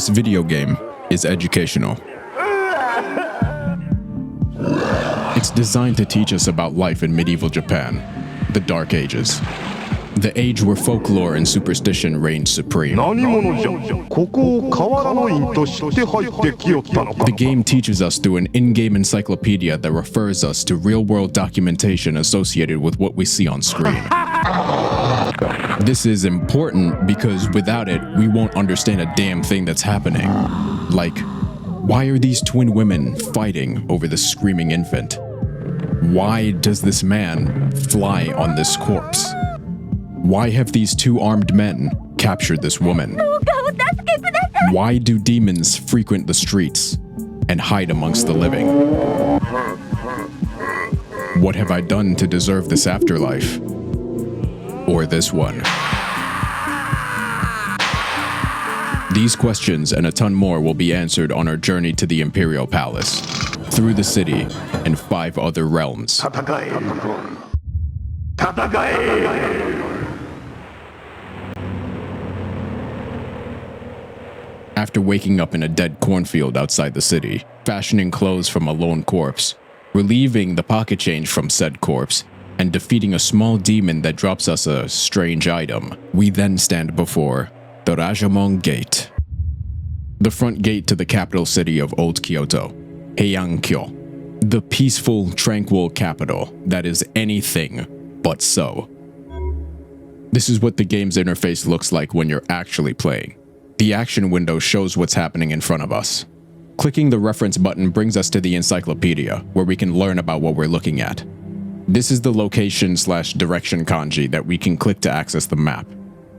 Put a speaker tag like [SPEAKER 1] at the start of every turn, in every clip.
[SPEAKER 1] This video game is educational. It's designed to teach us about life in medieval Japan, the Dark Ages. The age where folklore and superstition reigned supreme. The game teaches us through an in-game encyclopedia that refers us to real-world documentation associated with what we see on screen. This is important because without it, we won't understand a damn thing that's happening. Like, why are these twin women fighting over the screaming infant? Why does this man fly on this corpse? Why have these two armed men captured this woman? Why do demons frequent the streets and hide amongst the living? What have I done to deserve this afterlife? Or this one? These questions and a ton more will be answered on our journey to the Imperial Palace, through the city, and 5 other realms. After waking up in a dead cornfield outside the city, fashioning clothes from a lone corpse, relieving the pocket change from said corpse, and defeating a small demon that drops us a strange item, we then stand before the Rajamon Gate, the front gate to the capital city of Old Kyoto, Heian-kyo, the peaceful, tranquil capital that is anything but so. This is what the game's interface looks like when you're actually playing. The action window shows what's happening in front of us. Clicking the reference button brings us to the encyclopedia, where we can learn about what we're looking at. This is the location/direction kanji that we can click to access the map.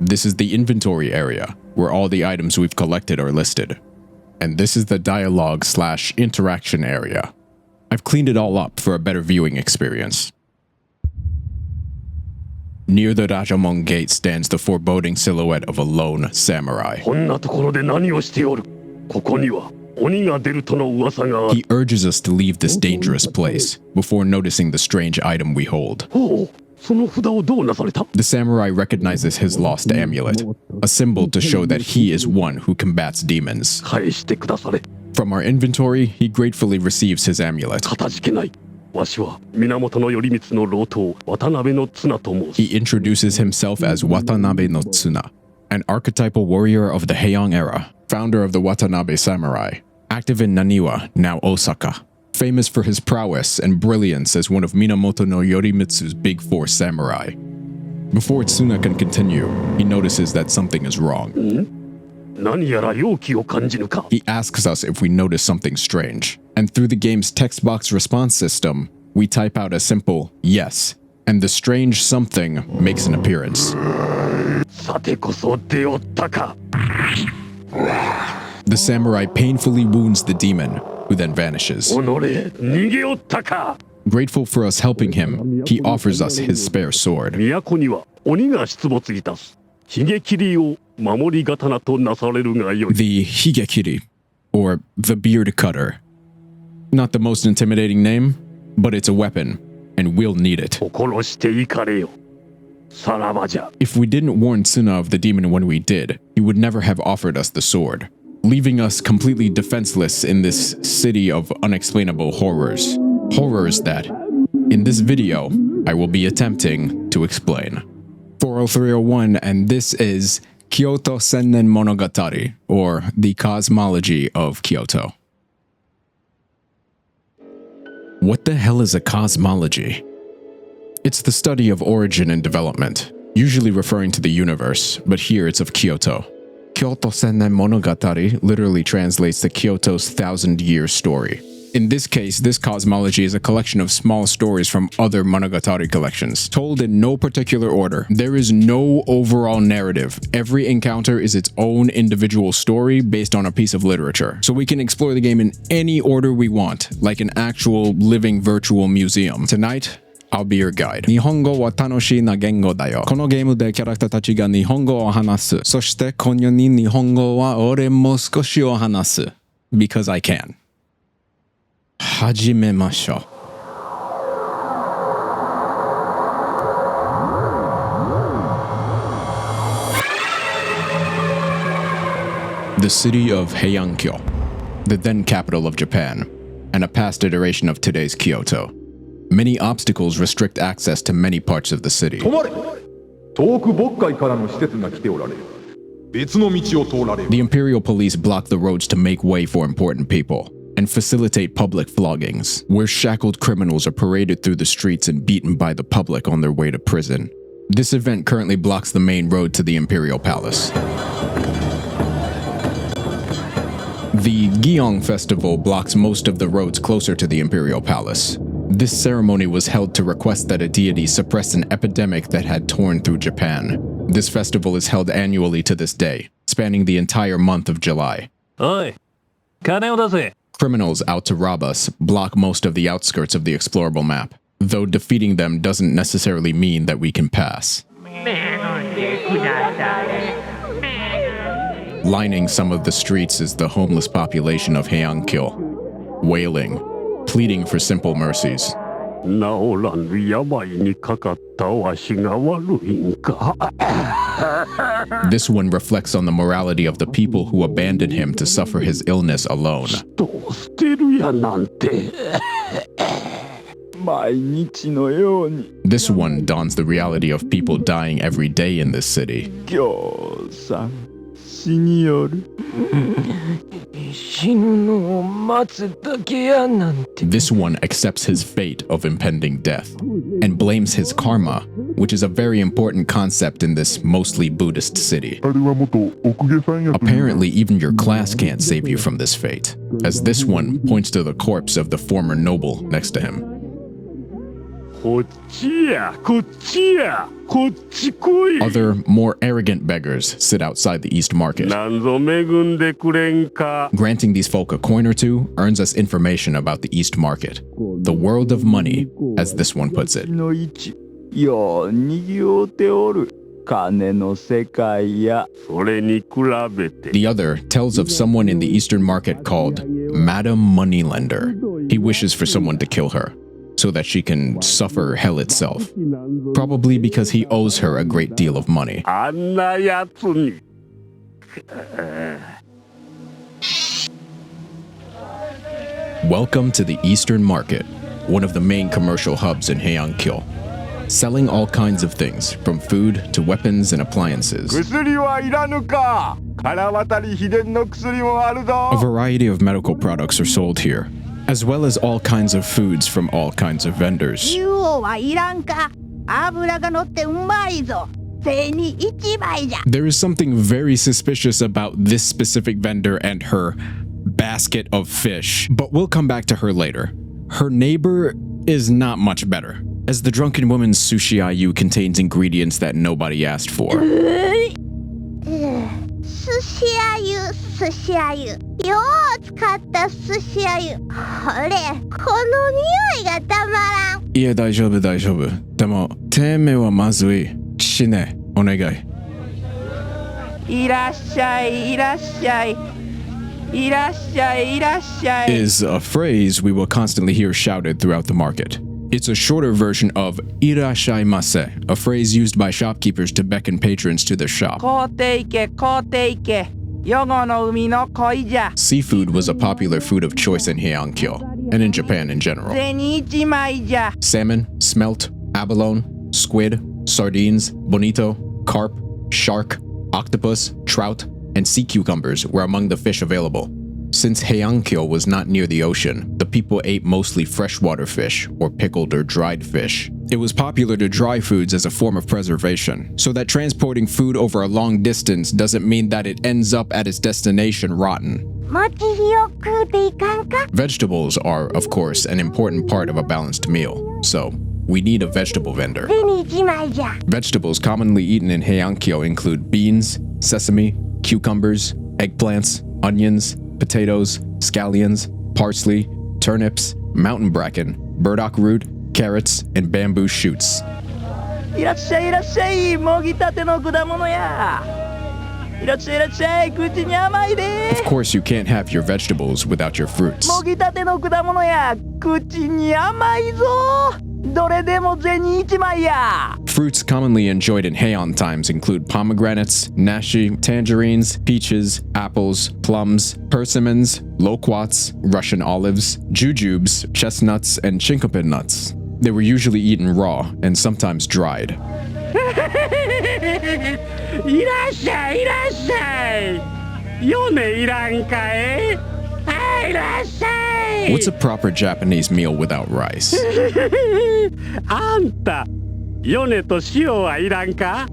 [SPEAKER 1] This is the inventory area, where all the items we've collected are listed. And this is the dialogue/interaction area. I've cleaned it all up for a better viewing experience. Near the Rajamon Gate stands the foreboding silhouette of a lone samurai. He urges us to leave this dangerous place before noticing the strange item we hold. The samurai recognizes his lost amulet, a symbol to show that he is one who combats demons. From our inventory, he gratefully receives his amulet. He introduces himself as Watanabe no Tsuna, an archetypal warrior of the Heian era, founder of the Watanabe samurai, active in Naniwa, now Osaka, famous for his prowess and brilliance as one of Minamoto no Yorimitsu's big 4 samurai. Before Tsuna can continue, he notices that something is wrong. He asks us if we notice something strange, and through the game's text box response system, we type out a simple yes, and the strange something makes an appearance. The samurai painfully wounds the demon, who then vanishes. Grateful for us helping him, he offers us his spare sword. The Higekiri, or the beard cutter. Not the most intimidating name, but it's a weapon, and we'll need it. If we didn't warn Tsuna of the demon when we did, he would never have offered us the sword, leaving us completely defenseless in this city of unexplainable horrors. Horrors that, in this video, I will be attempting to explain. 40301, and this is Kyoto千年物語, or the cosmology of Kyoto. What the hell is a cosmology? It's the study of origin and development, usually referring to the universe, but here it's of Kyoto. Kyoto千年物語literally translates to Kyoto's 1,000-year story. In this case, this cosmology is a collection of small stories from other monogatari collections, told in no particular order. There is no overall narrative. Every encounter is its own individual story based on a piece of literature. So we can explore the game in any order we want, like an actual living virtual museum. Tonight, I'll be your guide. 日本語は楽しいな言語だよ。このゲームでキャラクターたちが日本語を話す。そして今夜に日本語は俺も少しを話す。Because I can. 始めましょう。The The city of Heian-kyo, the then capital of Japan, and a past iteration of today's Kyoto. Many obstacles restrict access to many parts of the city. The imperial police block the roads to make way for important people and facilitate public floggings, where shackled criminals are paraded through the streets and beaten by the public on their way to prison. This event currently blocks the main road to the imperial palace. The Gyeong festival blocks most of the roads closer to the imperial palace. This ceremony was held to request that a deity suppress an epidemic that had torn through Japan. This festival is held annually to this day, spanning the entire month of July. Criminals out to rob us block most of the outskirts of the explorable map, though defeating them doesn't necessarily mean that we can pass. Lining some of the streets is the homeless population of heian-kyo, wailing, pleading for simple mercies. This one reflects on the morality of the people who abandoned him to suffer his illness alone. This one dawns the reality of people dying every day in this city. This one accepts his fate of impending death and blames his karma, which is a very important concept in this mostly Buddhist city. Apparently, even your class can't save you from this fate, as this one points to the corpse of the former noble next to him. Other, more arrogant beggars sit outside the East Market. Granting these folk a coin or two earns us information about the East Market, the world of money, as this one puts it. The other tells of someone in the Eastern Market called Madam Moneylender. He wishes for someone to kill her, so that she can suffer hell itself, probably because he owes her a great deal of money. Welcome to the Eastern Market, one of the main commercial hubs in Heian-kyo, selling all kinds of things, from food to weapons and appliances. A variety of medical products are sold here, as well as all kinds of foods from all kinds of vendors. There is something very suspicious about this specific vendor and her basket of fish, but we'll come back to her later. Her neighbor is not much better, as the drunken woman's sushi ayu contains ingredients that nobody asked for. Yeah, 大丈夫。でも、店名はまずい。しね、お願い。いらっしゃい。Is a phrase we will constantly hear shouted throughout the market. It's a shorter version of irashaimase, a phrase used by shopkeepers to beckon patrons to their shop. Seafood was a popular food of choice in Heian-kyo, and in Japan in general. Salmon, smelt, abalone, squid, sardines, bonito, carp, shark, octopus, trout, and sea cucumbers were among the fish available. Since heian-kyo was not near the ocean, the people ate mostly freshwater fish or pickled or dried fish. It was popular to dry foods as a form of preservation, so that transporting food over a long distance doesn't mean that it ends up at its destination rotten. Vegetables are, of course, an important part of a balanced meal, so we need a vegetable vendor. Vegetables commonly eaten in heian-kyo include beans, sesame, cucumbers, eggplants, onions, potatoes, scallions, parsley, turnips, mountain bracken, burdock root, carrots, and bamboo shoots. Of course, you can't have your vegetables without your fruits.
[SPEAKER 2] どれでも銭一枚や。
[SPEAKER 1] Fruits commonly enjoyed in heian times include pomegranates, nashi, tangerines, peaches, apples, plums, persimmons, loquats, Russian olives, jujubes, chestnuts, and chinkapin nuts. They were usually eaten raw and sometimes dried.
[SPEAKER 2] いらっしゃいいらっしゃい。米いらんかい。はいいらっしゃい。
[SPEAKER 1] What's a proper Japanese meal without rice?
[SPEAKER 2] あんた、米と塩はいらんか？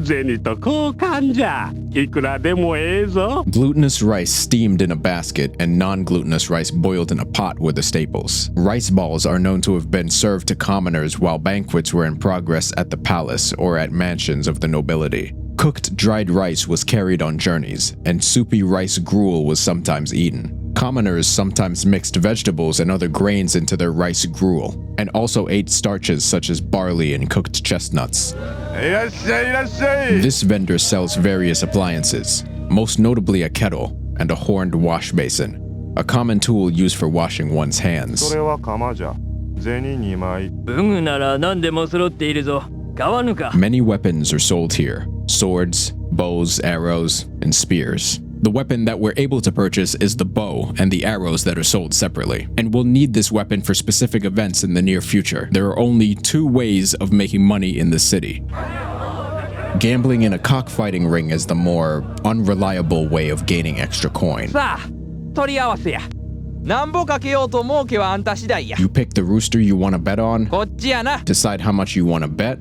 [SPEAKER 2] 銭と交換じゃ。いくらでもええぞ。
[SPEAKER 1] Glutinous rice steamed in a basket and non-glutinous rice boiled in a pot were the staples. Rice balls are known to have been served to commoners while banquets were in progress at the palace or at mansions of the nobility. Cooked dried rice was carried on journeys, and soupy rice gruel was sometimes eaten. Commoners sometimes mixed vegetables and other grains into their rice gruel, and also ate starches such as barley and cooked chestnuts. This vendor sells various appliances, most notably a kettle and a horned wash basin, a common tool used for washing one's hands.
[SPEAKER 3] それは釜じゃ。銭2枚。
[SPEAKER 2] 武具なら何でも揃っているぞ。買わぬか。
[SPEAKER 1] Many weapons are sold here: swords, bows, arrows, and spears. The weapon that we're able to purchase is the bow and the arrows that are sold separately, and we'll need this weapon for specific events in the near future. There are only 2 ways of making money in the city. Gambling in a cockfighting ring is the more unreliable way of gaining extra coin.
[SPEAKER 2] さあ、取り合わせや。なんぼかけようと儲けはあんた次第や。
[SPEAKER 1] You pick the rooster you want to bet on,
[SPEAKER 2] こっちやな。
[SPEAKER 1] decide how much you want to bet,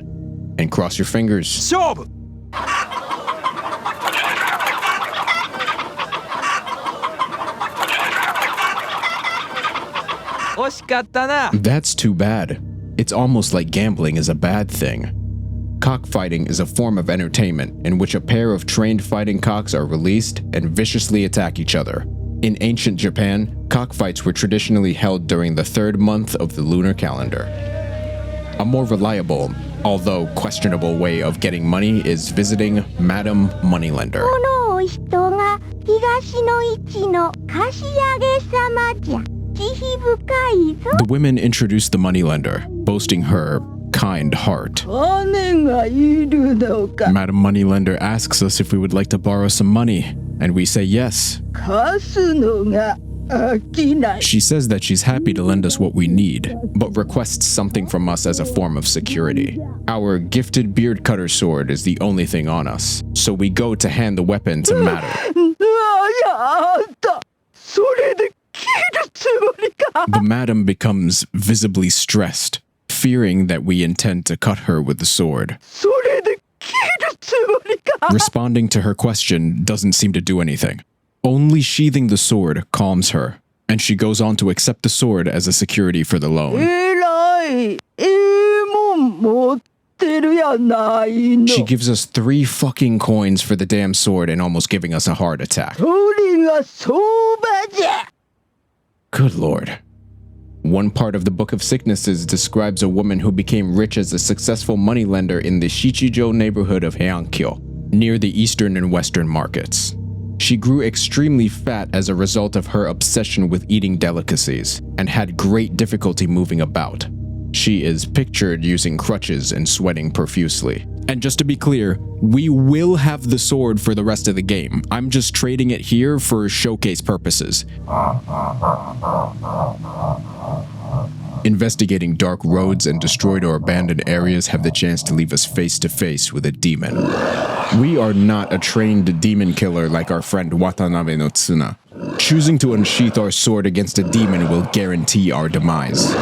[SPEAKER 1] and cross your fingers.
[SPEAKER 2] 勝負。 惜しかったな。
[SPEAKER 1] That's too bad. It's almost like gambling is a bad thing. Cockfighting is a form of entertainment in which a pair of trained fighting cocks are released and viciously attack each other. In ancient Japan, cockfights were traditionally held during the 3rd month of the lunar calendar. A more reliable, although questionable way of getting money is visiting Madam Moneylender.
[SPEAKER 4] このお人が東の市の貸上様じゃ。慈悲深いぞ。
[SPEAKER 1] The women introduce the moneylender, boasting her kind heart.
[SPEAKER 2] 金がいるのか。
[SPEAKER 1] Madam Moneylender asks us if we would like to borrow some money, and we say yes.
[SPEAKER 2] 貸すのが飽きない。
[SPEAKER 1] She says that she's happy to lend us what we need, but requests something from us as a form of security. Our gifted beard cutter sword is the only thing on us, so we go to hand the weapon to Madam.
[SPEAKER 2] あんた、それで切るつもりか。
[SPEAKER 1] The Madam becomes visibly stressed, fearing that we intend to cut her with the sword.
[SPEAKER 2] それで切るつもりか。
[SPEAKER 1] Responding to her question doesn't seem to do anything. Only sheathing the sword calms her, and she goes on to accept the sword as a security for the loan.
[SPEAKER 2] えらい、もん持ってるやないの。
[SPEAKER 1] She gives us 3 fucking coins for the damn sword and almost giving us a heart attack.
[SPEAKER 2] それが相場じゃ。
[SPEAKER 1] Good lord. One part of the Book of Sicknesses describes a woman who became rich as a successful moneylender in the Shichijo neighborhood of heian-kyo, near the eastern and western markets. She grew extremely fat as a result of her obsession with eating delicacies, and had great difficulty moving about. She is pictured using crutches and sweating profusely. And just to be clear, we will have the sword for the rest of the game. I'm just trading it here for showcase purposes. Investigating dark roads and destroyed or abandoned areas have the chance to leave us face to face with a demon. We are not a trained demon killer like our friend Watanabe no Tsuna. Choosing to unsheath our sword against a demon will guarantee our demise.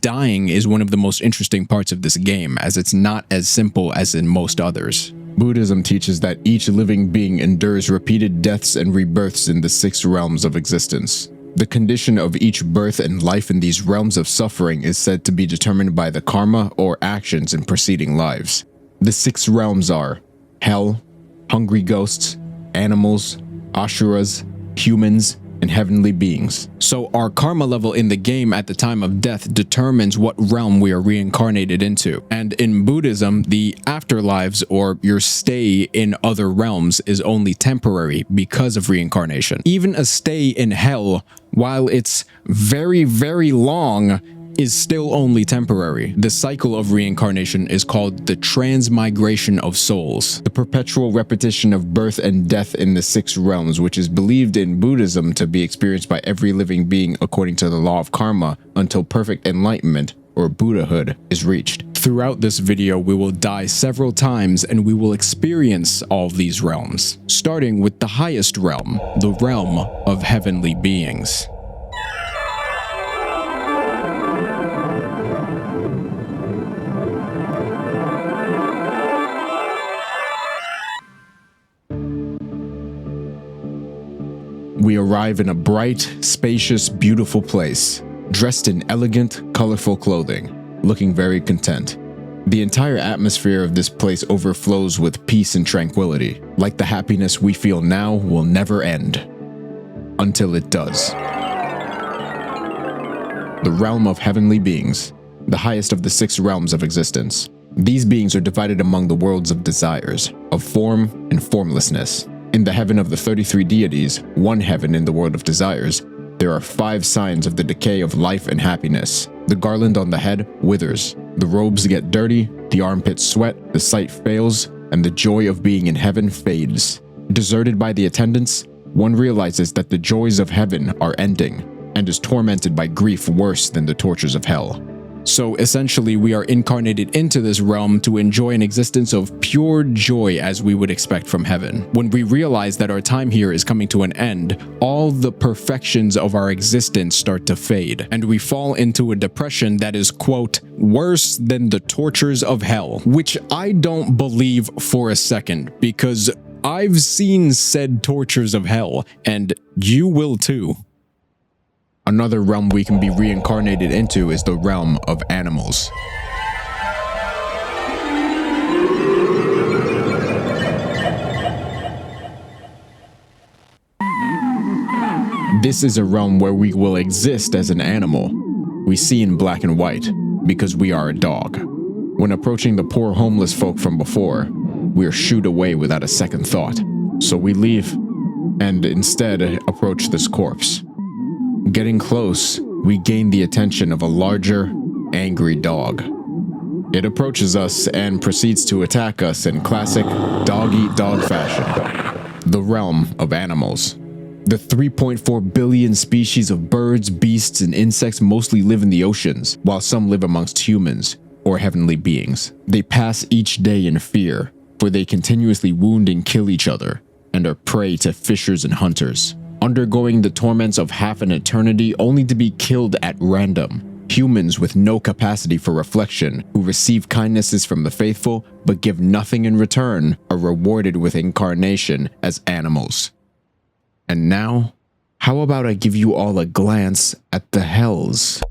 [SPEAKER 1] Dying is one of the most interesting parts of this game, as it's not as simple as in most others. Buddhism teaches that each living being endures repeated deaths and rebirths in the 6 realms of existence. The condition of each birth and life in these realms of suffering is said to be determined by the karma or actions in preceding lives. The 6 realms are hell, hungry ghosts, animals, asuras, humans, and heavenly beings. So our karma level in the game at the time of death determines what realm we are reincarnated into. And in Buddhism, the afterlives, or your stay in other realms, is only temporary because of reincarnation. Even a stay in hell, while it's very, very long, is still only temporary. The cycle of reincarnation is called the transmigration of souls, the perpetual repetition of birth and death in the 6 realms, which is believed in Buddhism to be experienced by every living being according to the law of karma until perfect enlightenment, or Buddhahood, is reached. Throughout this video, we will die several times and we will experience all these realms, starting with the highest realm, the realm of heavenly beings. We arrive in a bright, spacious, beautiful place, dressed in elegant, colorful clothing, looking very content. The entire atmosphere of this place overflows with peace and tranquility, like the happiness we feel now will never end. Until it does. The realm of heavenly beings, the highest of the 6 realms of existence. These beings are divided among the worlds of desires, of form and formlessness. In the heaven of the 33 deities, one heaven in the world of desires, there are 5 signs of the decay of life and happiness. The garland on the head withers, the robes get dirty, the armpits sweat, the sight fails, and the joy of being in heaven fades. Deserted by the attendants, one realizes that the joys of heaven are ending, and is tormented by grief worse than the tortures of hell. So essentially, we are incarnated into this realm to enjoy an existence of pure joy as we would expect from heaven. When we realize that our time here is coming to an end, all the perfections of our existence start to fade, and we fall into a depression that is, quote, worse than the tortures of hell, which I don't believe for a second, because I've seen said tortures of hell, and you will too. Another realm we can be reincarnated into is the realm of animals. This is a realm where we will exist as an animal. We see in black and white, because we are a dog. When approaching the poor homeless folk from before, we are shooed away without a second thought. So we leave, and instead approach this corpse. Getting close, we gain the attention of a larger, angry dog. It approaches us and proceeds to attack us in classic dog-eat-dog fashion. The realm of animals. The 3.4 billion species of birds, beasts, and insects mostly live in the oceans, while some live amongst humans, or heavenly beings. They pass each day in fear, for they continuously wound and kill each other, and are prey to fishers and hunters, undergoing the torments of half an eternity only to be killed at random. Humans with no capacity for reflection, who receive kindnesses from the faithful but give nothing in return, are rewarded with incarnation as animals. And now, how about I give you all a glance at the hells?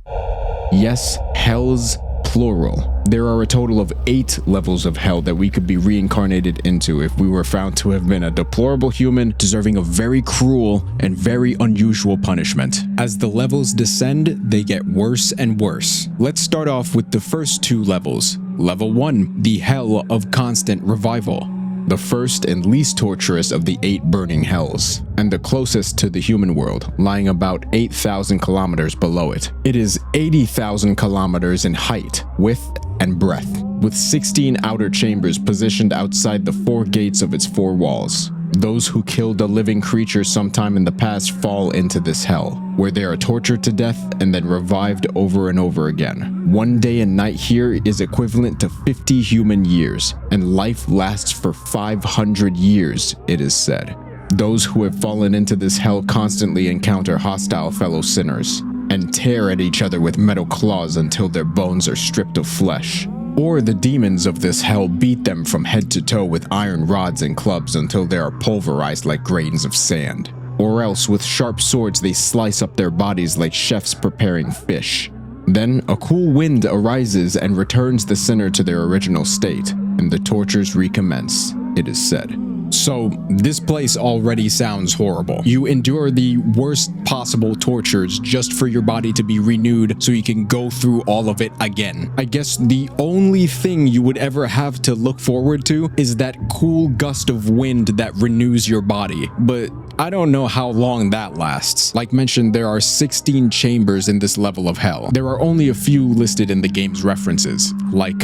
[SPEAKER 1] Yes, hells, plural. There are a total of 8 levels of hell that we could be reincarnated into if we were found to have been a deplorable human deserving of very cruel and very unusual punishment. As the levels descend, they get worse and worse. Let's start off with the first 2 levels. Level 1, the hell of constant revival. The first and least torturous of the 8 burning hells, and the closest to the human world, lying about 8,000 kilometers below it. It is 80,000 kilometers in height, width, and breadth, with 16 outer chambers positioned outside the 4 gates of its 4 walls. Those who killed a living creature sometime in the past fall into this hell, where they are tortured to death and then revived over and over again. 1 day and night here is equivalent to 50 human years, and life lasts for 500 years, it is said. Those who have fallen into this hell constantly encounter hostile fellow sinners, and tear at each other with metal claws until their bones are stripped of flesh. Or the demons of this hell beat them from head to toe with iron rods and clubs until they are pulverized like grains of sand. Or else with sharp swords they slice up their bodies like chefs preparing fish. Then a cool wind arises and returns the sinner to their original state, and the tortures recommence, it is said. So, this place already sounds horrible. You endure the worst possible tortures just for your body to be renewed so you can go through all of it again. I guess the only thing you would ever have to look forward to is that cool gust of wind that renews your body. But I don't know how long that lasts. Like mentioned, there are 16 chambers in this level of hell. There are only a few listed in the game's references, like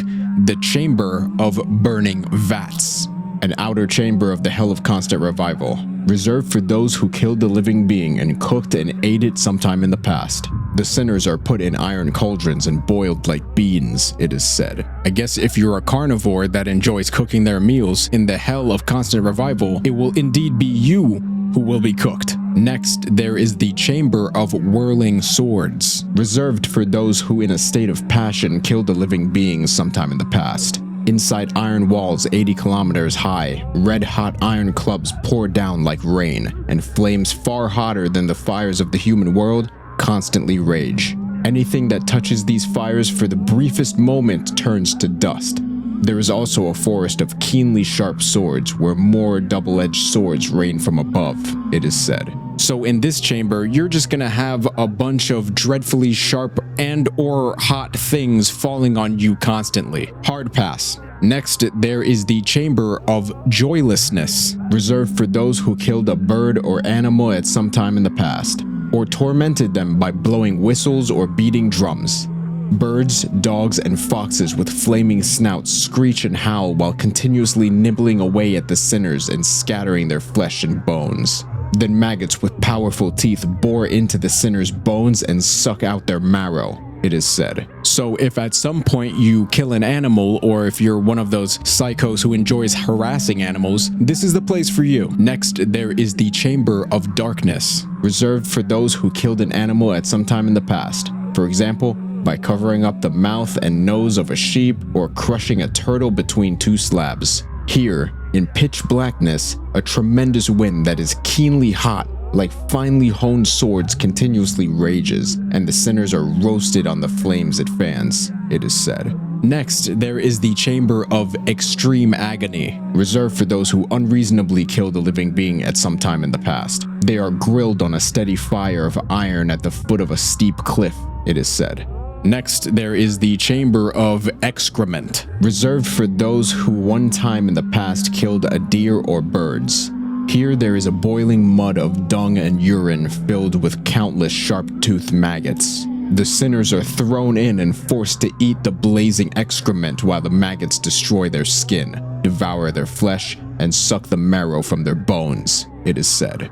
[SPEAKER 1] the Chamber of Burning Vats, an outer chamber of the Hell of Constant Revival, reserved for those who killed the living being and cooked and ate it sometime in the past. The sinners are put in iron cauldrons and boiled like beans, it is said. I guess if you're a carnivore that enjoys cooking their meals in the Hell of Constant Revival, it will indeed be you who will be cooked. Next, there is the Chamber of Whirling Swords, reserved for those who in a state of passion killed the living beings sometime in the past. Inside iron walls 80 kilometers high, red-hot iron clubs pour down like rain, and flames far hotter than the fires of the human world constantly rage. Anything that touches these fires for the briefest moment turns to dust. There is also a forest of keenly sharp swords where more double-edged swords rain from above, it is said. So in this chamber, you're just gonna have a bunch of dreadfully sharp and or hot things falling on you constantly. Hard pass. Next, there is the Chamber of Joylessness, reserved for those who killed a bird or animal at some time in the past, or tormented them by blowing whistles or beating drums. Birds, dogs, and foxes with flaming snouts screech and howl while continuously nibbling away at the sinners and scattering their flesh and bones. Then maggots with powerful teeth bore into the sinners' bones and suck out their marrow, it is said. So if at some point you kill an animal, or if you're one of those psychos who enjoys harassing animals, this is the place for you. Next, there is the Chamber of Darkness, reserved for those who killed an animal at some time in the past. For example, by covering up the mouth and nose of a sheep or crushing a turtle between two slabs. Here, in pitch blackness, a tremendous wind that is keenly hot, like finely honed swords, continuously rages, and the sinners are roasted on the flames it fans, it is said. Next, there is the Chamber of Extreme Agony, reserved for those who unreasonably killed a living being at some time in the past. They are grilled on a steady fire of iron at the foot of a steep cliff, it is said. Next, there is the Chamber of Excrement, reserved for those who one time in the past killed a deer or birds. Here there is a boiling mud of dung and urine filled with countless sharp-toothed maggots. The sinners are thrown in and forced to eat the blazing excrement while the maggots destroy their skin, devour their flesh, and suck the marrow from their bones, it is said.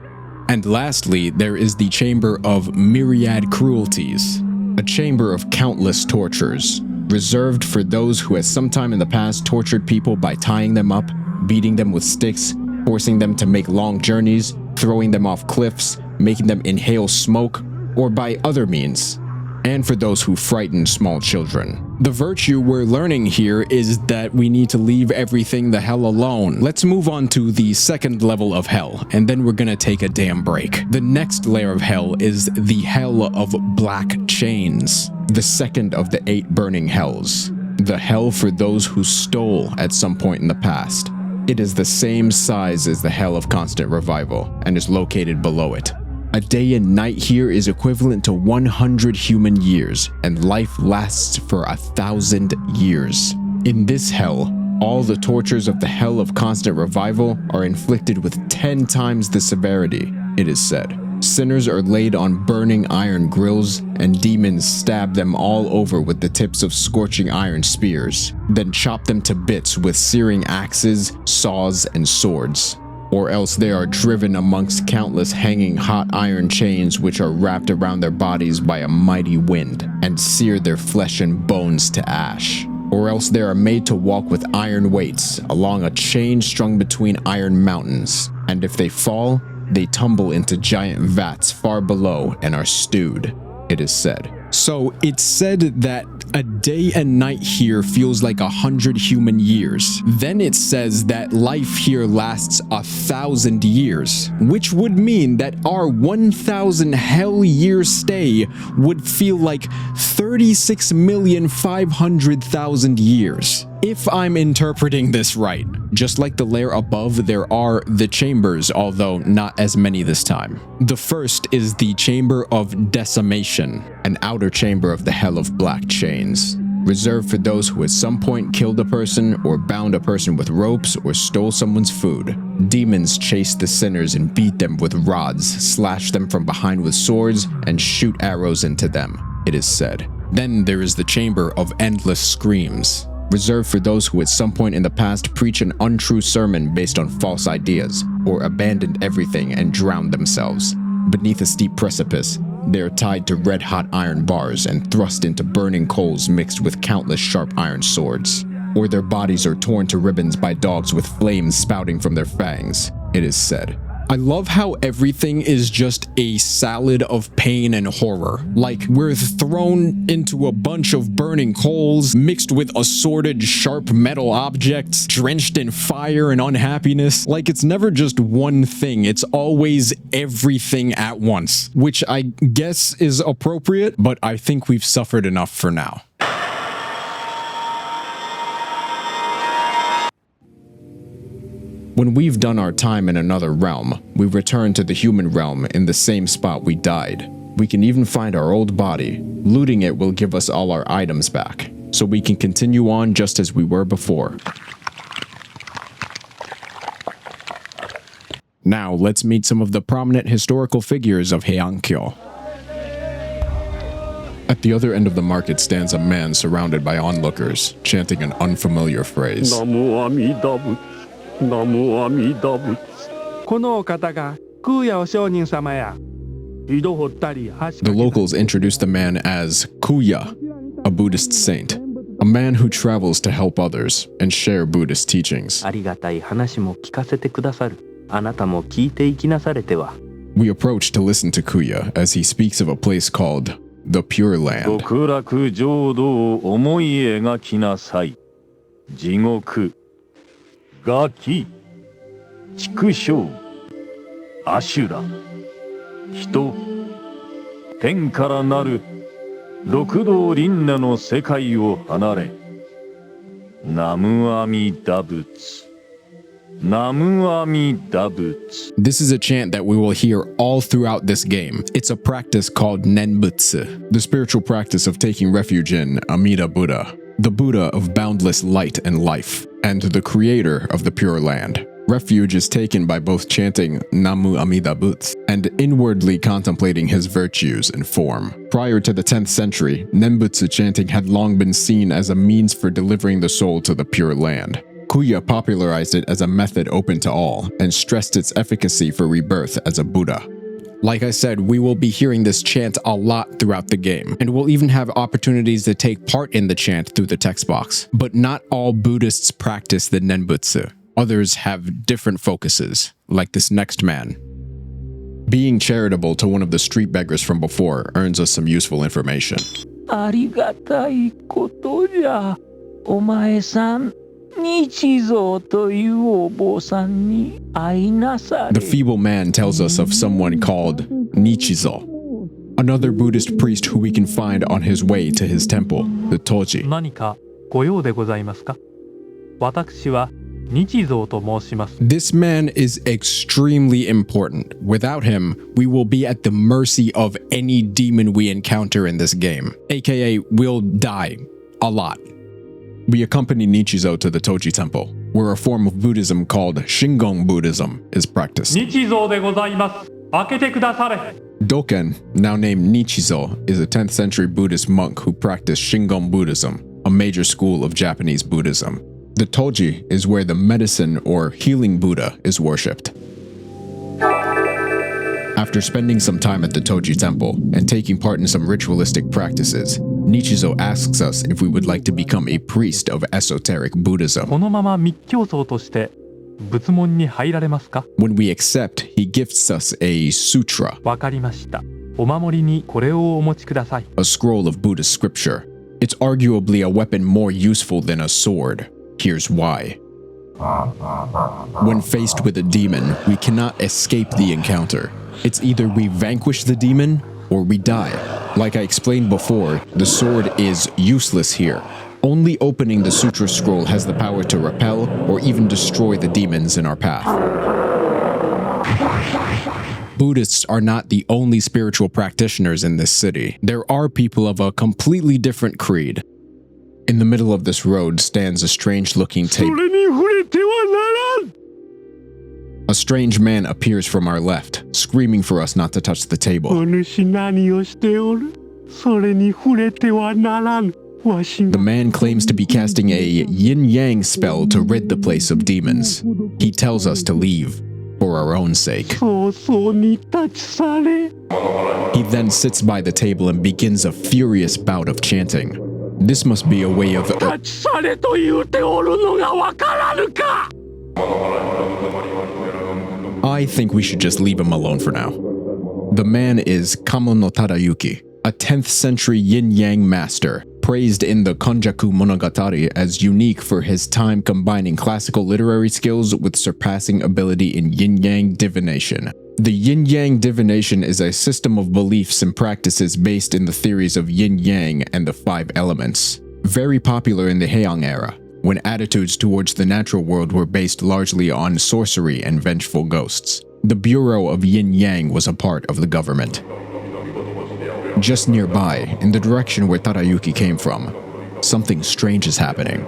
[SPEAKER 1] And lastly, there is the Chamber of Myriad Cruelties, a chamber of countless tortures, reserved for those who at some time in the past tortured people by tying them up, beating them with sticks, forcing them to make long journeys, throwing them off cliffs, making them inhale smoke, or by other means, and for those who frighten small children. The virtue we're learning here is that we need to leave everything the hell alone. Let's move on to the second level of hell, and then we're gonna take a damn break. The next layer of hell is the Hell of Black Chains, the second of the 8 burning hells. The hell for those who stole at some point in the past. It is the same size as the Hell of Constant Revival, and is located below it. A day and night here is equivalent to 100 human years, and life lasts for 1,000 years. In this hell, all the tortures of the Hell of Constant Revival are inflicted with 10 times the severity, it is said. Sinners are laid on burning iron grills, and demons stab them all over with the tips of scorching iron spears, then chop them to bits with searing axes, saws, and swords. Or else they are driven amongst countless hanging hot iron chains which are wrapped around their bodies by a mighty wind, and sear their flesh and bones to ash. Or else they are made to walk with iron weights along a chain strung between iron mountains, and if they fall, they tumble into giant vats far below and are stewed, it is said. So it's said that a day and night here feels like 100 human years. Then it says that life here lasts 1,000 years, which would mean that our 1,000 hell year stay would feel like 36,500,000 years, if I'm interpreting this right. Just like the layer above, there are the chambers, although not as many this time. The first is the Chamber of Decimation, an outer chamber of the Hell of Black Chains, reserved for those who at some point killed a person or bound a person with ropes or stole someone's food. Demons chase the sinners and beat them with rods, slash them from behind with swords, and shoot arrows into them, it is said. Then there is the Chamber of Endless Screams, reserved for those who at some point in the past preach an untrue sermon based on false ideas, or abandoned everything and drowned themselves. Beneath a steep precipice, they are tied to red-hot iron bars and thrust into burning coals mixed with countless sharp iron swords. Or their bodies are torn to ribbons by dogs with flames spouting from their fangs, it is said. I love how everything is just a salad of pain and horror. Like, we're thrown into a bunch of burning coals, mixed with assorted sharp metal objects, drenched in fire and unhappiness. Like, it's never just one thing, it's always everything at once. Which I guess is appropriate, but I think we've suffered enough for now. When we've done our time in another realm, we return to the human realm in the same spot we died. We can even find our old body. Looting it will give us all our items back, so we can continue on just as we were before. Now, let's meet some of the prominent historical figures of heian-kyo. At the other end of the market stands a man surrounded by onlookers, chanting an unfamiliar phrase.
[SPEAKER 2] 南無阿弥陀仏。このお方が空也お上人様や。井戸掘ったり橋かけたり。
[SPEAKER 1] The locals introduce the man as Kuya, a Buddhist saint, a man who travels to help others and share Buddhist teachings.
[SPEAKER 5] ありがたい話も聞かせてくださる。あなたも聞いていきなされては。
[SPEAKER 1] We approach to listen to Kuya as he speaks of a place called the Pure Land.
[SPEAKER 6] 極楽浄土を思い描きなさい。地獄。ガキ、畜生、アシュラ、人、天からなる六道輪廻の世界を離れ、ナムアミダ仏、ナムアミダ仏。
[SPEAKER 1] This is a chant that we will hear all throughout this game. It's a practice called Nenbutsu, the spiritual practice of taking refuge in Amida Buddha, the Buddha of boundless light and life, and the creator of the Pure Land. Refuge is taken by both chanting Namu Amida Butsu and inwardly contemplating his virtues and form. Prior to the 10th century, Nenbutsu chanting had long been seen as a means for delivering the soul to the Pure Land. Kuya popularized it as a method open to all and stressed its efficacy for rebirth as a Buddha. Like I said, we will be hearing this chant a lot throughout the game, and we'll even have opportunities to take part in the chant through the text box. But not all Buddhists practice the Nenbutsu. Others have different focuses, like this next man. Being charitable to one of the street beggars from before earns us some useful information.
[SPEAKER 5] ありがたいことじゃ。お前さん、日蔵というお坊さんに会いなされ。
[SPEAKER 1] The feeble man tells us of someone called Nichizo, another Buddhist priest who we can find on his way to his temple, the Toji.
[SPEAKER 7] 何かご用でございますか？私は日蔵と申します。
[SPEAKER 1] This man is extremely important. Without him, we will be at the mercy of any demon we encounter in this game, aka we'll die a lot. We accompany Nichizo to the Toji Temple, where a form of Buddhism called Shingon Buddhism is practiced.
[SPEAKER 7] 日蔵でございます。開けてくだされ。
[SPEAKER 1] Doken, now named Nichizo, is a 10th century Buddhist monk who practiced Shingon Buddhism, a major school of Japanese Buddhism. The Toji is where the medicine or healing Buddha is worshipped. After spending some time at the Toji Temple and taking part in some ritualistic practices, Nichizo asks us if we would like to become a priest of esoteric Buddhism.
[SPEAKER 7] このまま密教僧として仏門に入られますか？
[SPEAKER 1] When we accept, he gifts us a sutra,
[SPEAKER 7] わかりました。お守りにこれをお持ちください。
[SPEAKER 1] a scroll of Buddhist scripture. It's arguably a weapon more useful than a sword. Here's why. When faced with a demon, we cannot escape the encounter. It's either we vanquish the demon or we die. Like I explained before, the sword is useless here. Only opening the sutra scroll has the power to repel or even destroy the demons in our path. Buddhists are not the only spiritual practitioners in this city. There are people of a completely different creed. In the middle of this road stands a strange-looking table.
[SPEAKER 2] それに触れてはならん
[SPEAKER 1] A strange man appears from our left, screaming for us not to touch the table.
[SPEAKER 2] お主何をしておるそれに触れてはならん
[SPEAKER 1] The man claims to be casting a yin-yang spell to rid the place of demons. He tells us to leave, for our own sake.
[SPEAKER 2] 早々に立ち去れ
[SPEAKER 1] He then sits by the table and begins a furious bout of chanting. This must be a way of...
[SPEAKER 2] 立ち去れと言うておるのがわからぬか
[SPEAKER 1] I think we should just leave him alone for now. The man is Kamo no Tadayuki, a 10th century yin-yang master, praised in the Konjaku Monogatari as unique for his time combining classical literary skills with surpassing ability in yin-yang divination. The yin-yang divination is a system of beliefs and practices based in the theories of yin-yang and the 5 elements. Very popular in the Heian era, when attitudes towards the natural world were based largely on sorcery and vengeful ghosts. The Bureau of Yin-Yang was a part of the government. Just nearby, in the direction where Tadayuki came from, something strange is happening.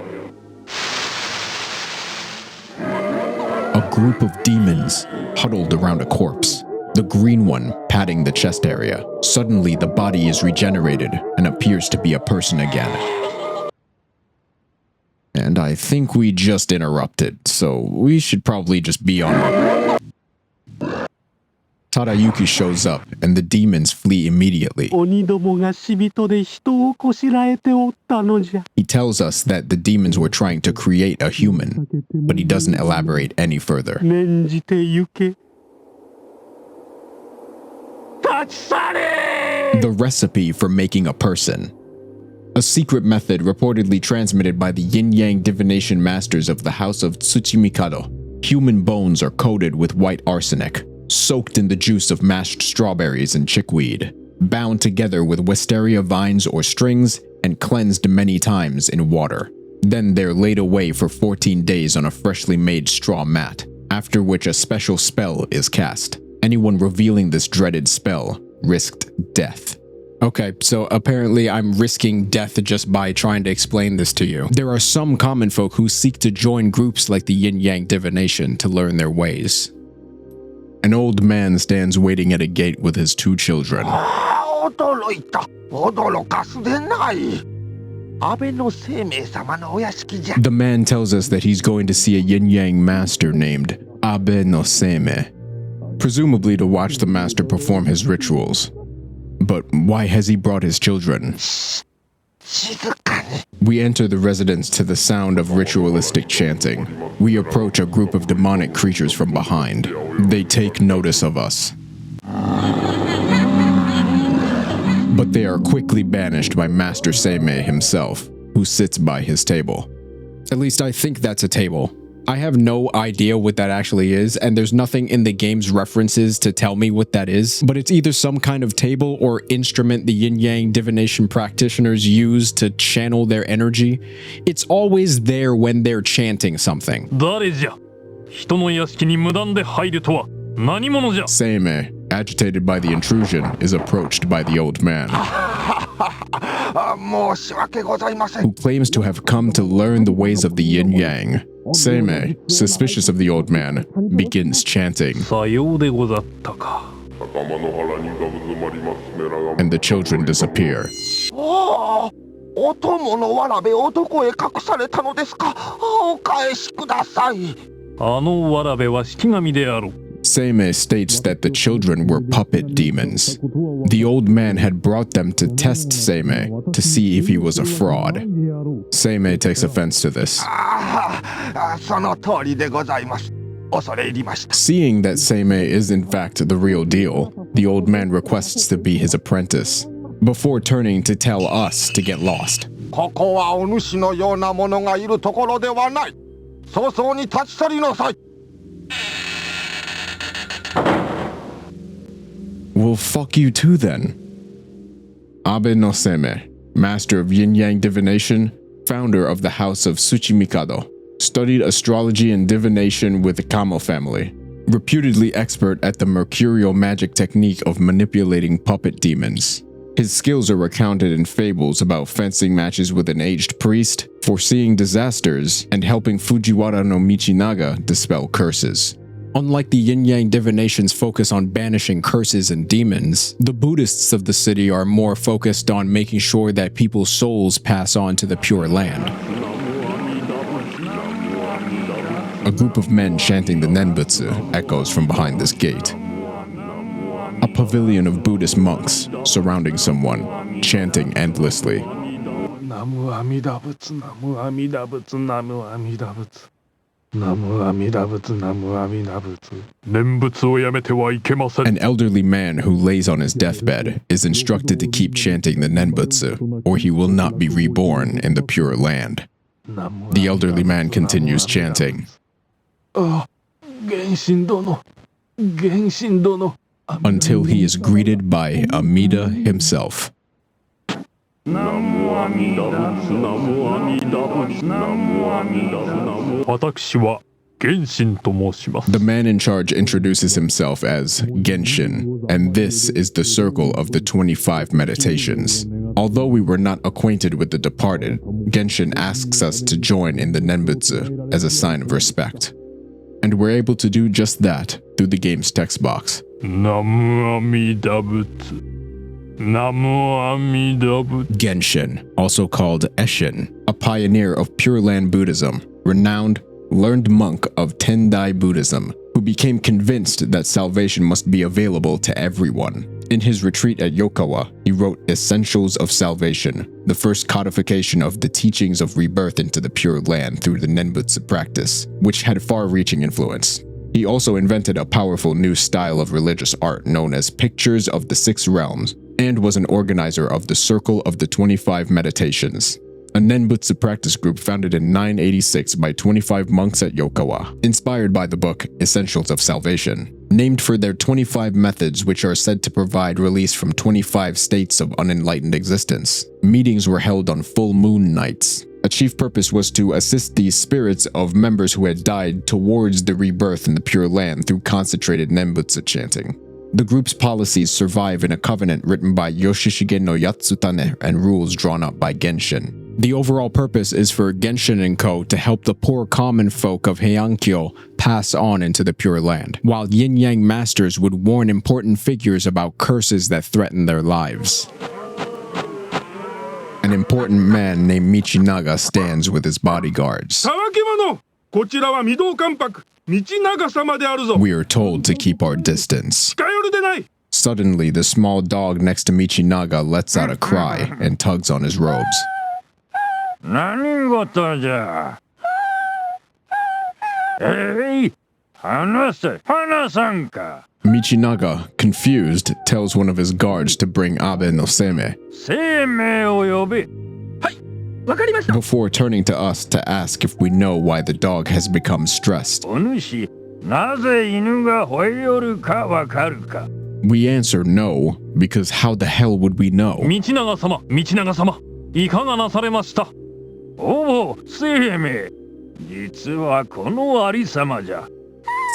[SPEAKER 1] A group of demons huddled around a corpse, the green one patting the chest area. Suddenly, the body is regenerated and appears to be a person again. And I think we just interrupted, so we should probably just be on. Tadayuki shows up, and the demons flee immediately.
[SPEAKER 2] 鬼どもが死人で人をこしらえておったのじゃ
[SPEAKER 1] He tells us that the demons were trying to create a human, but he doesn't elaborate any further.
[SPEAKER 2] 念じて行け立ち去れ
[SPEAKER 1] The recipe for making a person. A secret method reportedly transmitted by the yin-yang divination masters of the house of Tsuchimikado. Human bones are coated with white arsenic, soaked in the juice of mashed strawberries and chickweed, bound together with wisteria vines or strings, and cleansed many times in water. Then they're laid away for 14 days on a freshly made straw mat, after which a special spell is cast. Anyone revealing this dreaded spell risked death. Okay, so apparently I'm risking death just by trying to explain this to you. There are some common folk who seek to join groups like the yin-yang divination to learn their ways. An old man stands waiting at a gate with his 2 children.
[SPEAKER 8] 驚いた驚かすでない安倍の生命様のお屋敷じゃ
[SPEAKER 1] The man tells us that he's going to see a yin-yang master named Abe no Seime, presumably to watch the master perform his rituals. But why has he brought his children?
[SPEAKER 8] 静かに
[SPEAKER 1] We enter the residence to the sound of ritualistic chanting. We approach a group of demonic creatures from behind. They take notice of us. But they are quickly banished by Master Seimei himself, who sits by his table. At least I think that's a table. I have no idea what that actually is, and there's nothing in the game's references to tell me what that is, but it's either some kind of table or instrument the yin-yang divination practitioners use to channel their energy. It's always there when they're chanting something.
[SPEAKER 6] 誰じゃ人の屋敷に無断で入るとは何者じゃ
[SPEAKER 1] Seimei, agitated by the intrusion, is approached by the old man,
[SPEAKER 8] 申し訳ございません
[SPEAKER 1] who claims to have come to learn the ways of the yin-yang. Seimei, suspicious of the old man, begins chanting,
[SPEAKER 6] さようでござったか
[SPEAKER 1] and the children disappear.
[SPEAKER 8] おお供のわらべをどこへ隠されたのですかお返しください
[SPEAKER 6] あのわらべは式神であろう
[SPEAKER 1] Seimei states that the children were puppet demons. The old man had brought them to test Seimei to see if he was a fraud. Seimei takes offense to this.
[SPEAKER 8] その通りでございます恐れ入りました
[SPEAKER 1] Seeing that Seimei is in fact the real deal, the old man requests to be his apprentice, before turning to tell us to get lost.
[SPEAKER 8] ここはお主のような者がいるところではない早々に立ち去りなさい
[SPEAKER 1] Well, fuck you too then. Abe no Seimei, master of yin-yang divination, founder of the House of Tsuchimikado, studied astrology and divination with the Kamo family, reputedly expert at the mercurial magic technique of manipulating puppet demons. His skills are recounted in fables about fencing matches with an aged priest, foreseeing disasters, and helping Fujiwara no Michinaga dispel curses. Unlike the yin-yang divination's focus on banishing curses and demons, the Buddhists of the city are more focused on making sure that people's souls pass on to the Pure Land. A group of men chanting the Nenbutsu echoes from behind this gate. A pavilion of Buddhist monks surrounding someone, chanting endlessly.
[SPEAKER 6] Namu Amida Butsu, Namu Amida Butsu, Namu Amida Butsu. Namu Amida Butsu, Namu Amida Butsu. Nenbutsu o yamete wa ikemasen. An
[SPEAKER 1] elderly man who lays on his deathbed is instructed to keep chanting the Nenbutsu, or he will not be reborn in the Pure Land. The elderly man continues chanting.
[SPEAKER 6] Genshin dono, Genshin dono.
[SPEAKER 1] Until he is greeted by Amida himself. The man in charge introduces himself as Genshin, and this is the circle of the 25 meditations. Although we were not acquainted with the departed, Genshin asks us to join in the Nenbutsu as a sign of respect. And we're able to do just that through the game's text box.
[SPEAKER 6] Namu Amida Butsu. Namu Amida Butsu.
[SPEAKER 1] Genshin, also called Eshin, a pioneer of Pure Land Buddhism, renowned, learned monk of Tendai Buddhism, who became convinced that salvation must be available to everyone. In his retreat at Yokawa, he wrote Essentials of Salvation, the first codification of the teachings of rebirth into the Pure Land through the Nenbutsu practice, which had far-reaching influence. He also invented a powerful new style of religious art known as Pictures of the Six Realms, and was an organizer of the Circle of the 25 Meditations, a Nenbutsu practice group founded in 986 by 25 monks at Yokawa, inspired by the book Essentials of Salvation, named for their 25 methods which are said to provide release from 25 states of unenlightened existence. Meetings were held on full moon nights. A chief purpose was to assist the spirits of members who had died towards the rebirth in the Pure Land through concentrated Nenbutsu chanting. The group's policies survive in a covenant written by Yoshishige no Yatsutane and rules drawn up by Genshin. The overall purpose is for Genshin & Co. to help the poor common folk of heian-kyo pass on into the Pure Land, while yin-yang masters would warn important figures about curses that threaten their lives. An important man named Michinaga stands with his bodyguards. We are told to keep our distance. Suddenly, the small dog next to Michinaga lets out a cry and tugs on his robes. Michinaga, confused, tells one of his guards to bring Abe no Seme, before turning to us to ask if we know why the dog has become stressed. We answer no, because how the hell would we know?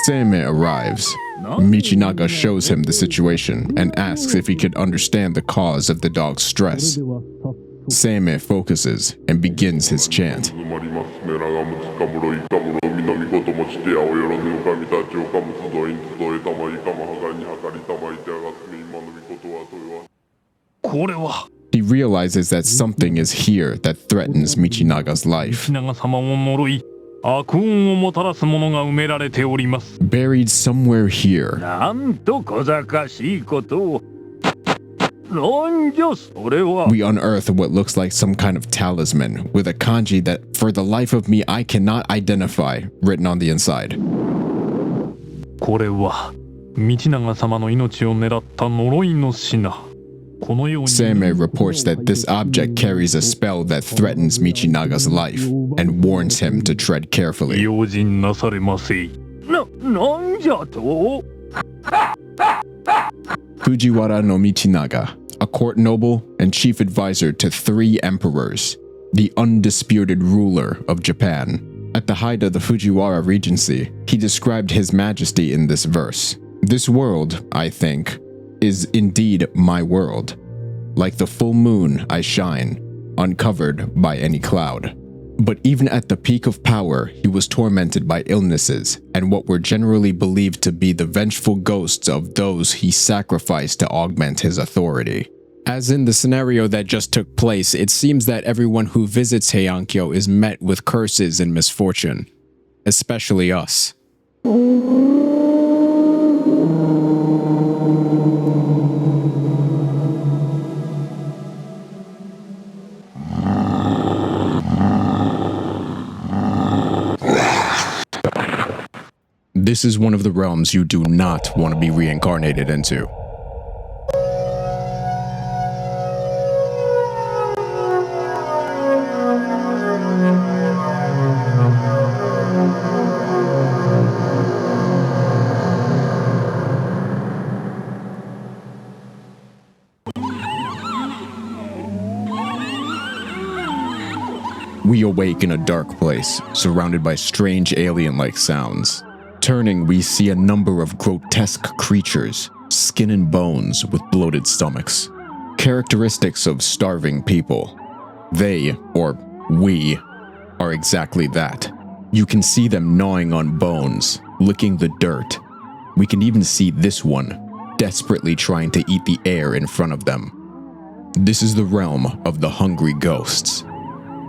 [SPEAKER 1] Seme arrives. Michinaga shows him the situation and asks if he could understand the cause of the dog's stress. Seme focuses and begins his chant. He realizes that something is here that threatens Michinaga's life. Buried somewhere here. We unearth what looks like some kind of talisman with a kanji that, for the life of me, I cannot identify, written on the inside. Seme reports that this object carries a spell that threatens Michinaga's life and warns him to tread carefully. Fujiwara no Michinaga, a court noble and chief advisor to 3 emperors. the undisputed ruler of Japan. At the height of the Fujiwara Regency, he described His Majesty in this verse. This world, I think, is indeed my world. Like the full moon, I shine, uncovered by any cloud. But even at the peak of power, he was tormented by illnesses and what were generally believed to be the vengeful ghosts of those he sacrificed to augment his authority. As in the scenario that just took place, it seems that everyone who visits heian-kyo is met with curses and misfortune, especially us. This is one of the realms you do not want to be reincarnated into. We awake in a dark place, surrounded by strange alien-like sounds. Turning, we see a number of grotesque creatures, skin and bones with bloated stomachs. Characteristics of starving people. They, or we, are exactly that. You can see them gnawing on bones, licking the dirt. We can even see this one, desperately trying to eat the air in front of them. This is the realm of the hungry ghosts.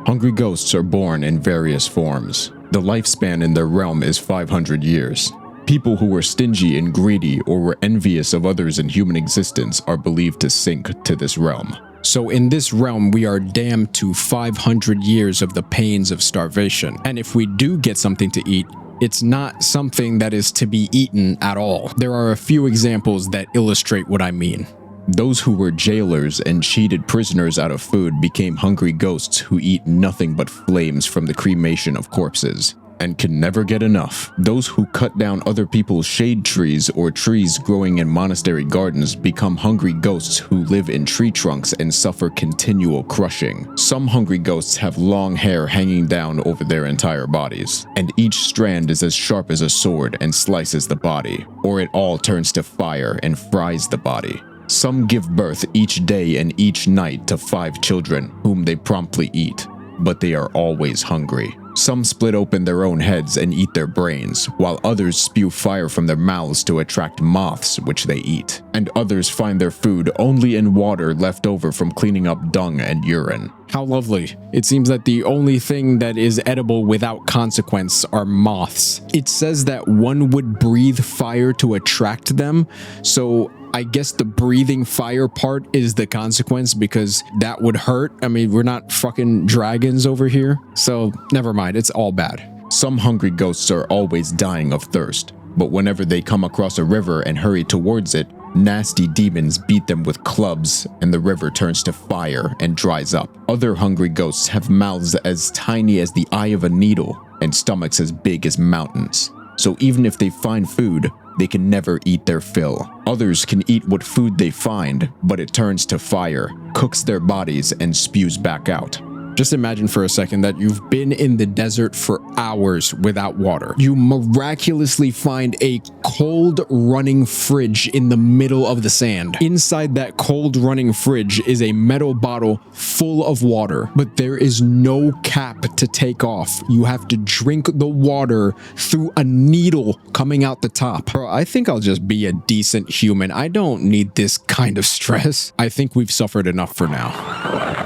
[SPEAKER 1] Hungry ghosts are born in various forms. The lifespan in their realm is 500 years. People who were stingy and greedy or were envious of others in human existence are believed to sink to this realm. So in this realm, we are damned to 500 years of the pains of starvation. And if we do get something to eat, it's not something that is to be eaten at all. There are a few examples that illustrate what I mean. Those who were jailers and cheated prisoners out of food became hungry ghosts who eat nothing but flames from the cremation of corpses, and can never get enough. Those who cut down other people's shade trees or trees growing in monastery gardens become hungry ghosts who live in tree trunks and suffer continual crushing. Some hungry ghosts have long hair hanging down over their entire bodies, and each strand is as sharp as a sword and slices the body, or it all turns to fire and fries the body. Some give birth each day and each night to 5 children, whom they promptly eat, but they are always hungry. Some split open their own heads and eat their brains, while others spew fire from their mouths to attract moths, which they eat. And others find their food only in water left over from cleaning up dung and urine. How lovely. It seems that the only thing that is edible without consequence are moths. It says that one would breathe fire to attract them, so I guess the breathing fire part is the consequence because that would hurt. I mean, we're not fucking dragons over here, so never mind, it's all bad. Some hungry ghosts are always dying of thirst, but whenever they come across a river and hurry towards it, nasty demons beat them with clubs and the river turns to fire and dries up. Other hungry ghosts have mouths as tiny as the eye of a needle and stomachs as big as mountains. So even if they find food, they can never eat their fill. Others can eat what food they find, but it turns to fire, cooks their bodies, and spews back out. Just imagine for a second that you've been in the desert for hours without water. You miraculously find a cold running fridge in the middle of the sand. Inside that cold running fridge is a metal bottle full of water, but there is no cap to take off. You have to drink the water through a needle coming out the top. Bro, I think I'll just be a decent human. I don't need this kind of stress. I think we've suffered enough for now.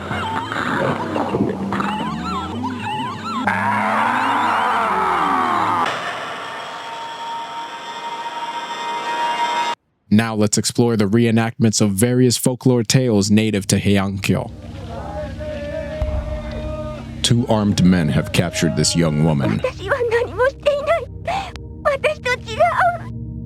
[SPEAKER 1] Now let's explore the reenactments of various folklore tales native to heian-kyo. 2 armed men have captured this young woman.
[SPEAKER 4] 私は何もしていない。私と違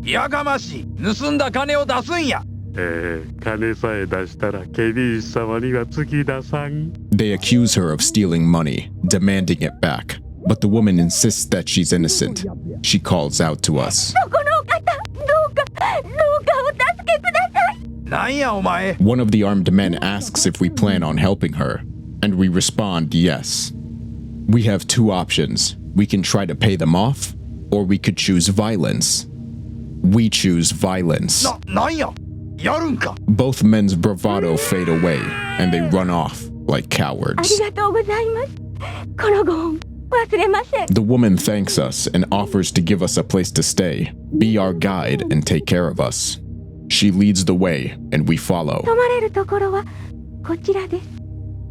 [SPEAKER 4] う。
[SPEAKER 9] やかましい。盗んだ金を出すんや。
[SPEAKER 2] 金さえ出したらケリー様には突き出さん。
[SPEAKER 1] They accuse her of stealing money, demanding it back. But the woman insists that she's innocent. She calls out to us.
[SPEAKER 4] そこのお方、どうかお助けください。
[SPEAKER 9] なんやお前。
[SPEAKER 1] One of the armed men asks if we plan on helping her. And we respond yes. We have two options. We can try to pay them off, or we could choose violence. We choose violence.
[SPEAKER 9] なんややるんか
[SPEAKER 1] Both men's bravado fade away, and they run off like
[SPEAKER 4] あり
[SPEAKER 1] cowards.
[SPEAKER 4] がとうございます。このご恩、忘れません。
[SPEAKER 1] The woman thanks us and offers to give us a place to stay, be our guide, and take care of us. She leads the way, and we follow.
[SPEAKER 4] 泊まれるところはこちらです。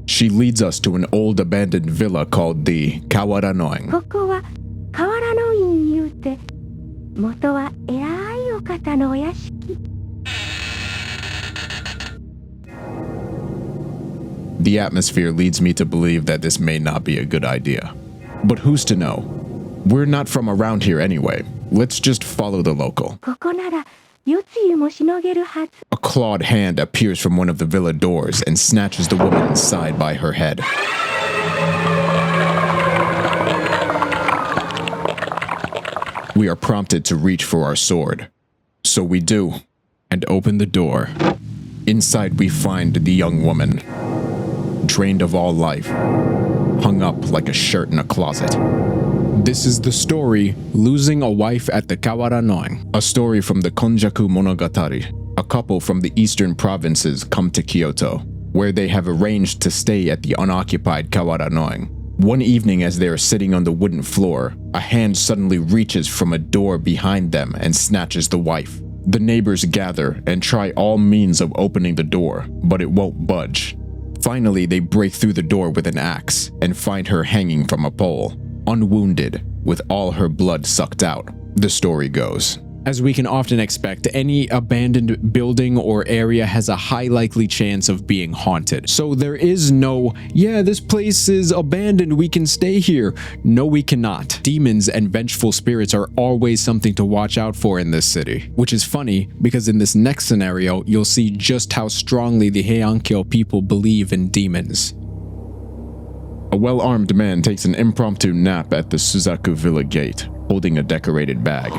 [SPEAKER 1] She leads us to an old abandoned villa called the Kawaranoing.
[SPEAKER 4] ここは河原の院言うて、元は偉いお方のお屋敷。
[SPEAKER 1] The atmosphere leads me to believe that this may not be a good idea. But who's to know? We're not from around here anyway. Let's just follow the local.
[SPEAKER 4] ここなら夜露もしのげるはず。
[SPEAKER 1] A clawed hand appears from one of the villa doors and snatches the woman inside by her head. We are prompted to reach for our sword. So we do, and open the door. Inside we find the young woman, drained of all life, hung up like a shirt in a closet. This is the story Losing a Wife at the Kawaranoing, a story from the Konjaku Monogatari. A couple from the eastern provinces come to Kyoto, where they have arranged to stay at the unoccupied Kawaranoing. One evening as they are sitting on the wooden floor, a hand suddenly reaches from a door behind them and snatches the wife. The neighbors gather and try all means of opening the door, but it won't budge. Finally, they break through the door with an axe and find her hanging from a pole, unwounded, with all her blood sucked out, the story goes. As we can often expect, any abandoned building or area has a high likely chance of being haunted. So there is no, yeah, this place is abandoned, we can stay here. No, we cannot. Demons and vengeful spirits are always something to watch out for in this city. Which is funny, because in this next scenario, you'll see just how strongly the heian-kyo people believe in demons. A well-armed man takes an impromptu nap at the Suzaku Villa gate, holding a decorated bag.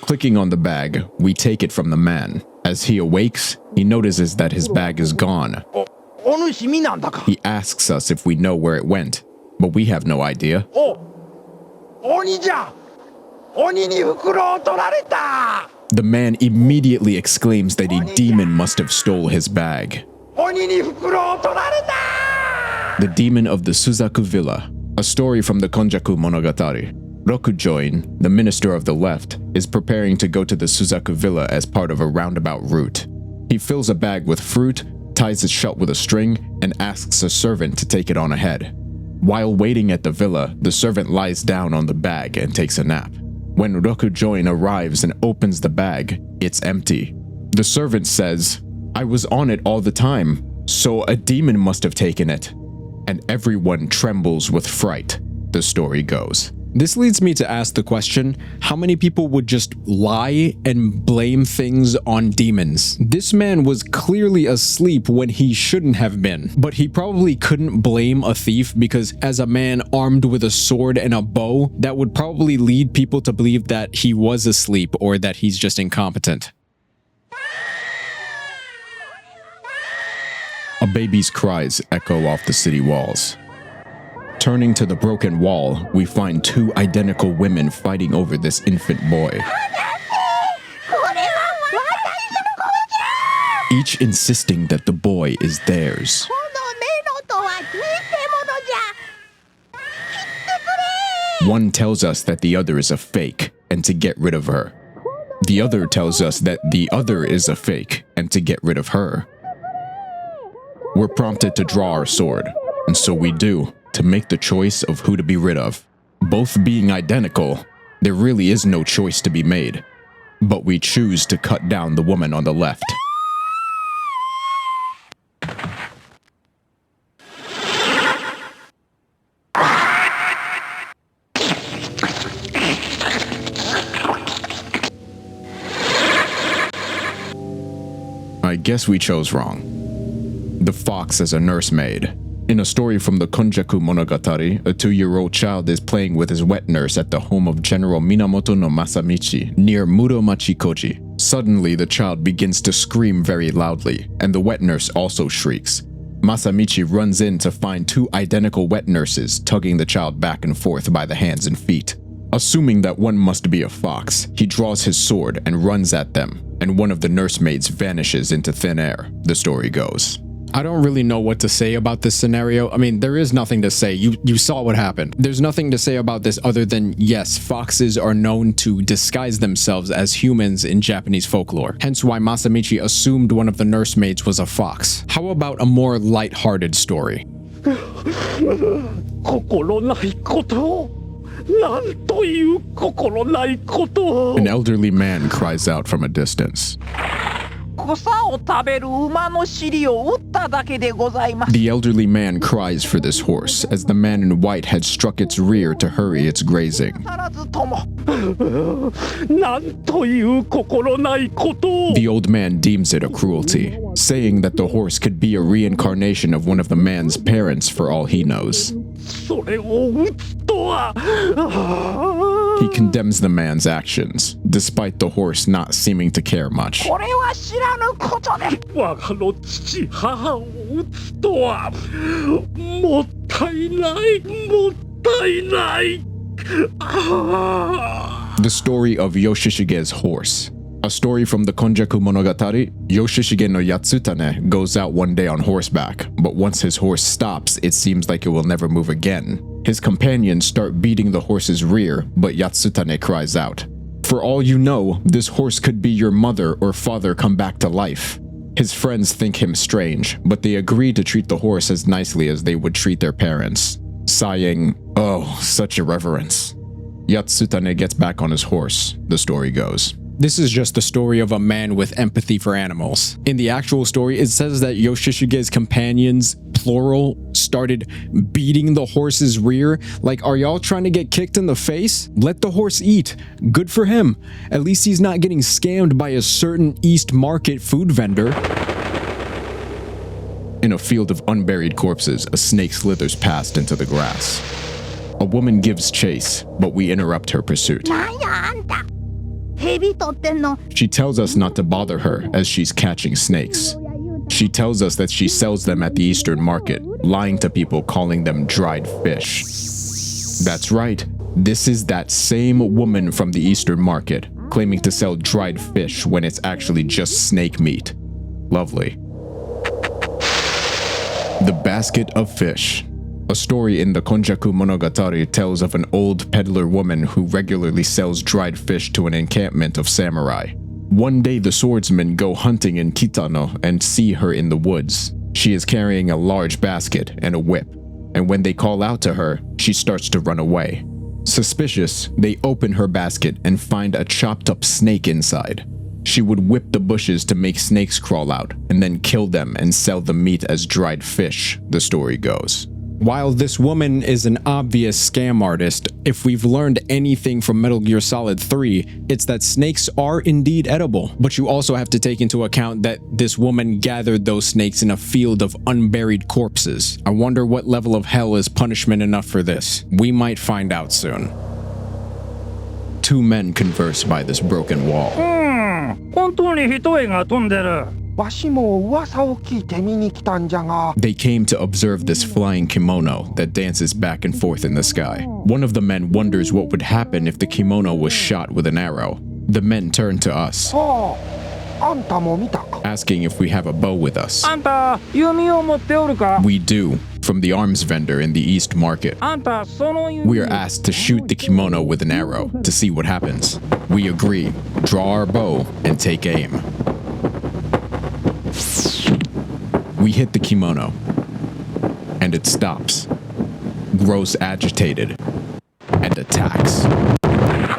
[SPEAKER 1] Clicking on the bag, we take it from the man. As he awakes, he notices that his bag is gone.
[SPEAKER 9] お主見なんだか
[SPEAKER 1] He asks us if we know where it went, but we have no idea.
[SPEAKER 9] 鬼じゃ鬼に袋を取られた
[SPEAKER 1] The man immediately exclaims that a demon must have stole his bag.
[SPEAKER 9] 鬼に袋を取られた
[SPEAKER 1] The demon of the Suzaku Villa, a story from the Konjaku Monogatari. Rokujoin, the minister of the left, is preparing to go to the Suzaku Villa as part of a roundabout route. He fills a bag with fruit, ties it shut with a string, and asks a servant to take it on ahead. While waiting at the villa, the servant lies down on the bag and takes a nap. When Rokujoin arrives and opens the bag, it's empty. The servant says, "I was on it all the time, so a demon must have taken it." And everyone trembles with fright, the story goes. This leads me to ask the question, how many people would just lie and blame things on demons? This man was clearly asleep when he shouldn't have been, but he probably couldn't blame a thief because as a man armed with a sword and a bow, that would probably lead people to believe that he was asleep or that he's just incompetent. A baby's cries echo off the city walls. Turning to the broken wall, we find two identical women fighting over this infant boy. Each insisting that the boy is theirs. One tells us that the other is a fake and to get rid of her. The other tells us that the other is a fake and to get rid of her. We're prompted to draw our sword, and so we do, to make the choice of who to be rid of. Both being identical, there really is no choice to be made. But we choose to cut down the woman on the left. I guess we chose wrong. The fox as a nursemaid, In a story from the Konjaku Monogatari, a 2-year-old child is playing with his wet nurse at the home of General Minamoto no Masamichi near Muromachi Koji. Suddenly, the child begins to scream very loudly, and the wet nurse also shrieks. Masamichi runs in to find 2 identical wet nurses tugging the child back and forth by the hands and feet. Assuming that one must be a fox, he draws his sword and runs at them, and one of the nursemaids vanishes into thin air, the story goes. I don't really know what to say about this scenario. I mean, there is nothing to say. You saw what happened. There's nothing to say about this other than, yes, foxes are known to disguise themselves as humans in Japanese folklore. Hence why Masamichi assumed one of the nursemaids was a fox. How about a more light-hearted story?
[SPEAKER 2] 心ないことなんという心ないこと
[SPEAKER 1] An elderly man cries out from a distance.
[SPEAKER 5] 草を食べる馬の尻を打っただけでございます。
[SPEAKER 1] The elderly man cries for this horse as the man in white had struck its rear to hurry its grazing.
[SPEAKER 5] さらずとも。
[SPEAKER 2] なんという心ないこと
[SPEAKER 1] The old man deems it a cruelty, saying that the horse could be a reincarnation of one of the man's parents for all he knows.
[SPEAKER 2] それを打つとは
[SPEAKER 1] He condemns the man's actions, despite the horse not seeming to care much.
[SPEAKER 5] これは知らぬことで。
[SPEAKER 2] 我がの父母を打つとはもったいないもったいない
[SPEAKER 1] The story of Yoshishige's horse. A story from the Konjaku Monogatari, Yoshishige no Yatsutane goes out one day on horseback, but once his horse stops, it seems like it will never move again. His companions start beating the horse's rear, but Yatsutane cries out, "For all you know, this horse could be your mother or father come back to life." His friends think him strange, but they agree to treat the horse as nicely as they would treat their parents. Sighing, "Oh, such irreverence." Yatsutane gets back on his horse, the story goes. This is just the story of a man with empathy for animals. In the actual story, it says that Yoshishige's companions, plural, started beating the horse's rear. Like, are y'all trying to get kicked in the face? Let the horse eat. Good for him. At least he's not getting scammed by a certain East Market food vendor. In a field of unburied corpses, a snake slithers past into the grass. A woman gives chase, but we interrupt her pursuit.
[SPEAKER 4] なんやあんた蛇取ってんの
[SPEAKER 1] She tells us not to bother her as she's catching snakes. She tells us that she sells them at the Eastern market, lying to people calling them dried fish. That's right. This is that same woman from the Eastern market, claiming to sell dried fish when it's actually just snake meat. Lovely. The Basket of Fish. A story in the Konjaku Monogatari tells of an old peddler woman who regularly sells dried fish to an encampment of samurai. One day the swordsmen go hunting in Kitano and see her in the woods. She is carrying a large basket and a whip, and when they call out to her, she starts to run away. Suspicious, they open her basket and find a chopped up snake inside. She would whip the bushes to make snakes crawl out, and then kill them and sell the meat as dried fish, the story goes. While this woman is an obvious scam artist, if we've learned anything from Metal Gear Solid 3, it's that snakes are indeed edible. But you also have to take into account that this woman gathered those snakes in a field of unburied corpses. I wonder what level of hell is punishment enough for this. We might find out soon. 2 men converse by this broken wall.
[SPEAKER 5] 本当に一重が飛んでる。
[SPEAKER 8] わしも噂を聞いて見に来たんじゃが
[SPEAKER 1] They came to observe this flying kimono that dances back and forth in the sky. One of the men wonders what would happen if the kimono was shot with an arrow. The men turn to us,
[SPEAKER 8] はああんたも見たか
[SPEAKER 1] asking if we have a bow with us.
[SPEAKER 5] あんた弓を持っておるか。
[SPEAKER 1] We do, from the arms vendor in the East Market.
[SPEAKER 5] あんたその弓。
[SPEAKER 1] We are asked to shoot the kimono with an arrow to see what happens. We agree, draw our bow, and take aim. We hit the kimono, and it stops, grows agitated, and attacks.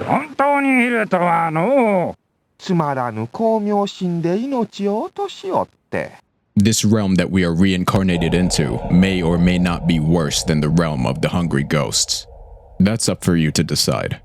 [SPEAKER 5] 本当にいるとはの。
[SPEAKER 8] つまらぬ巧妙心で命を落としよって
[SPEAKER 1] This realm that we are reincarnated into may or may not be worse than the realm of the hungry ghosts. That's up for you to decide.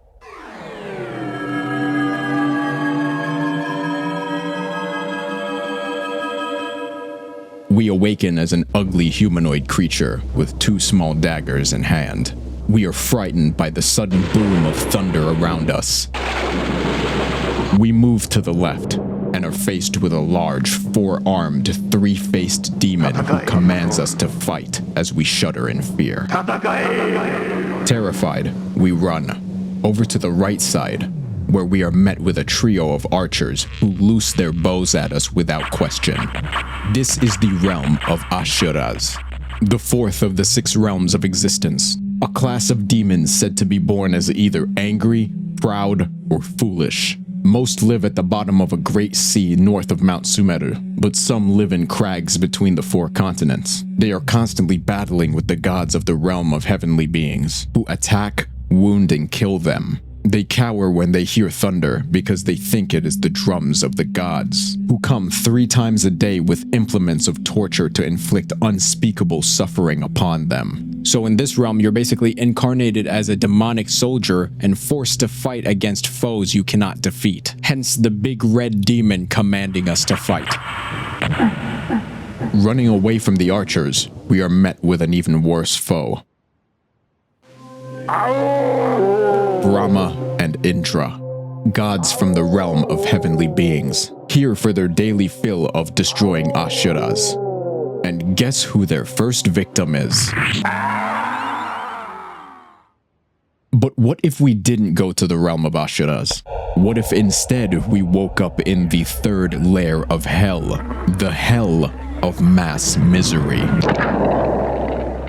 [SPEAKER 1] We awaken as an ugly humanoid creature with 2 small daggers in hand. We are frightened by the sudden boom of thunder around us. We move to the left and are faced with a large, 4-armed, 3-faced demon who commands us to fight as we shudder in fear. Terrified, we run over to the right side, where we are met with a trio of archers who loose their bows at us without question. This is the realm of Asuras, the 4th of the 6 realms of existence, a class of demons said to be born as either angry, proud, or foolish. Most live at the bottom of a great sea north of Mount Sumeru, but some live in crags between the 4 continents. They are constantly battling with the gods of the realm of heavenly beings, who attack, wound, and kill them. They cower when they hear thunder because they think it is the drums of the gods, who come 3 times a day with implements of torture to inflict unspeakable suffering upon them. So in this realm, you're basically incarnated as a demonic soldier and forced to fight against foes you cannot defeat. Hence the big red demon commanding us to fight. Running away from the archers, we are met with an even worse foe. Brahma and Indra, gods from the realm of heavenly beings, here for their daily fill of destroying Asuras. And guess who their first victim is? But what if we didn't go to the realm of Asuras? What if instead we woke up in the 3rd layer of hell, the hell of mass misery?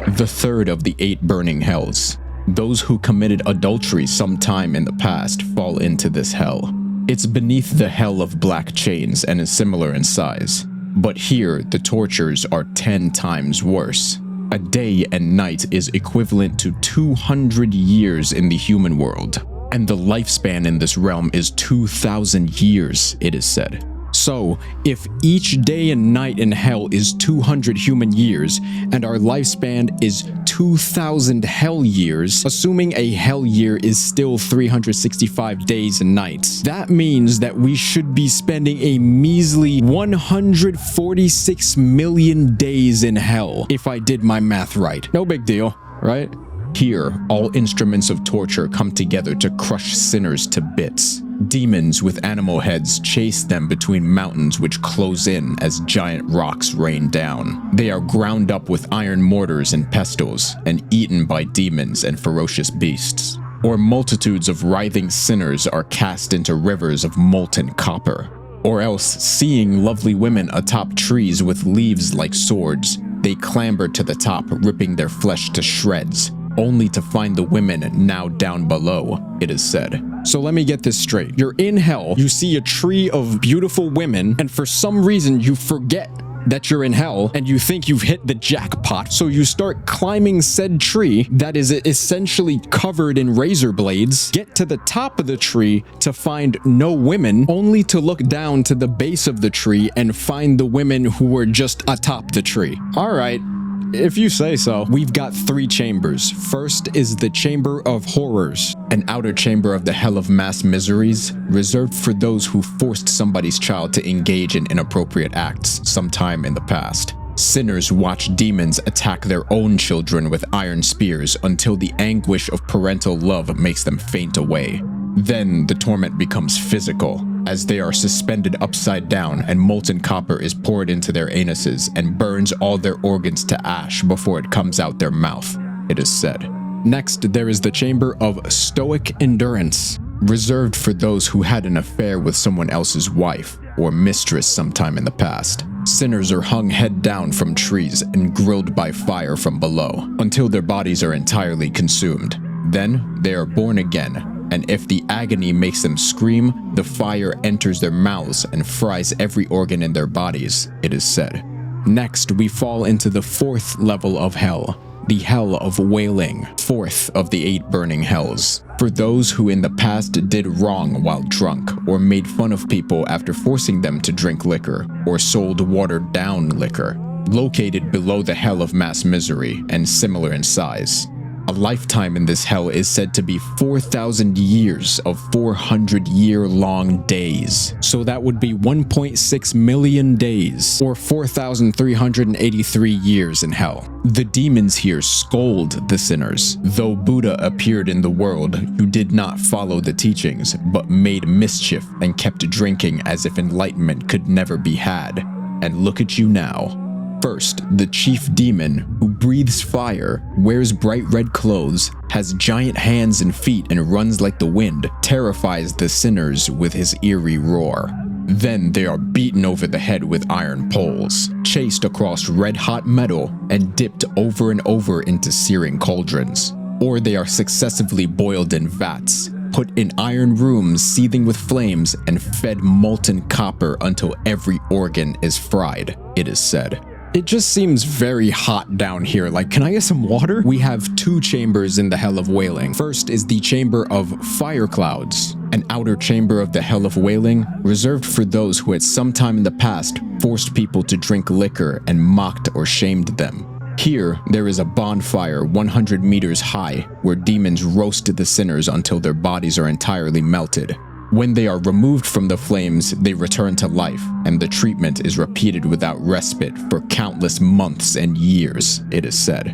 [SPEAKER 1] The 3rd of the 8 burning hells. Those who committed adultery sometime in the past fall into this hell. It's beneath the hell of black chains and is similar in size. But here, the tortures are 10 times worse. A day and night is equivalent to 200 years in the human world. And the lifespan in this realm is 2,000 years, it is said. So, if each day and night in hell is 200 human years, and our lifespan is 2,000 hell years, assuming a hell year is still 365 days and nights, that means that we should be spending a measly 146 million days in hell, if I did my math right. No big deal, right? Here, all instruments of torture come together to crush sinners to bits. Demons with animal heads chase them between mountains which close in as giant rocks rain down. They are ground up with iron mortars and pestles and eaten by demons and ferocious beasts. Or multitudes of writhing sinners are cast into rivers of molten copper. Or else, seeing lovely women atop trees with leaves like swords, they clamber to the top, ripping their flesh to shreds, only to find the women now down below, it is said. So let me get this straight. You're in hell, you see a tree of beautiful women, and for some reason you forget that you're in hell and you think you've hit the jackpot. So you start climbing said tree that is essentially covered in razor blades, get to the top of the tree to find no women, only to look down to the base of the tree and find the women who were just atop the tree. All right. If you say so. We've got 3 chambers. First is the Chamber of Horrors, an outer chamber of the hell of mass miseries, reserved for those who forced somebody's child to engage in inappropriate acts sometime in the past. Sinners watch demons attack their own children with iron spears until the anguish of parental love makes them faint away. Then the torment becomes physical, as they are suspended upside down and molten copper is poured into their anuses and burns all their organs to ash before it comes out their mouth, it is said. Next, there is the Chamber of Stoic Endurance, reserved for those who had an affair with someone else's wife or mistress sometime in the past. Sinners are hung head down from trees and grilled by fire from below, until their bodies are entirely consumed. Then, they are born again, and if the agony makes them scream, the fire enters their mouths and fries every organ in their bodies, it is said. Next, we fall into the 4th level of hell, the Hell of Wailing, 4th of the 8 burning hells, for those who in the past did wrong while drunk, or made fun of people after forcing them to drink liquor, or sold watered-down liquor, located below the Hell of Mass Misery and similar in size. A lifetime in this hell is said to be 4,000 years of 400-year-long days. So that would be 1.6 million days, or 4,383 years in hell. The demons here scold the sinners. Though Buddha appeared in the world, you did not follow the teachings, but made mischief and kept drinking as if enlightenment could never be had. And look at you now. First, the chief demon, who breathes fire, wears bright red clothes, has giant hands and feet and runs like the wind, terrifies the sinners with his eerie roar. Then they are beaten over the head with iron poles, chased across red-hot metal, and dipped over and over into searing cauldrons. Or they are successively boiled in vats, put in iron rooms seething with flames, and fed molten copper until every organ is fried, it is said. It just seems very hot down here. Like, can I get some water? We have two chambers in the Hell of Wailing. First is the Chamber of Fire Clouds, an outer chamber of the Hell of Wailing, reserved for those who at some time in the past forced people to drink liquor and mocked or shamed them. Here, there is a bonfire 100 meters high where demons roast the sinners until their bodies are entirely melted. When they are removed from the flames, they return to life, and the treatment is repeated without respite for countless months and years, it is said.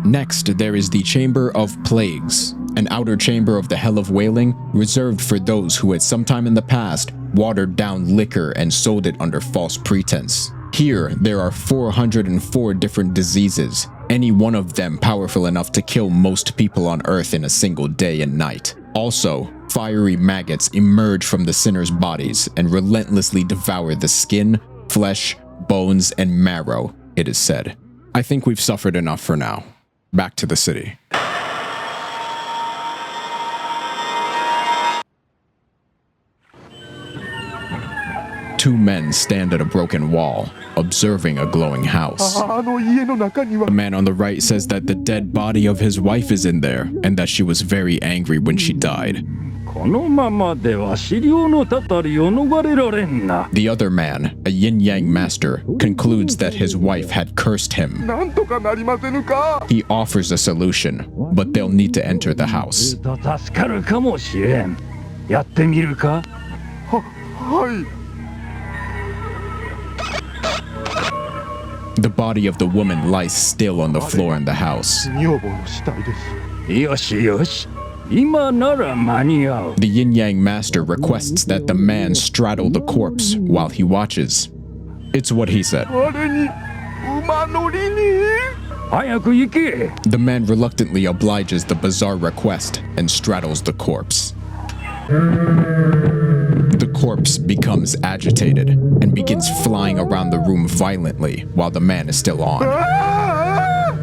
[SPEAKER 1] Next, there is the Chamber of Plagues, an outer chamber of the Hell of Wailing, reserved for those who at some time in the past watered down liquor and sold it under false pretense. Here, there are 404 different diseases, any one of them powerful enough to kill most people on Earth in a single day and night. Also, fiery maggots emerge from the sinners' bodies and relentlessly devour the skin, flesh, bones, and marrow, it is said. I think we've suffered enough for now. Back to the city. Two men stand at a broken wall, observing a glowing house. The man on the right says that the dead body of his wife is in there, and that she was very angry when she died. The other man, a yin-yang master, concludes that his wife had cursed him. He offers a solution, but they'll need to enter the house. The body of the woman lies still on the floor in the house. The yin-yang master requests that the man straddle the corpse while he watches. It's what he said. The man reluctantly obliges the bizarre request and straddles the corpse. The corpse becomes agitated and begins flying around the room violently while the man is still on.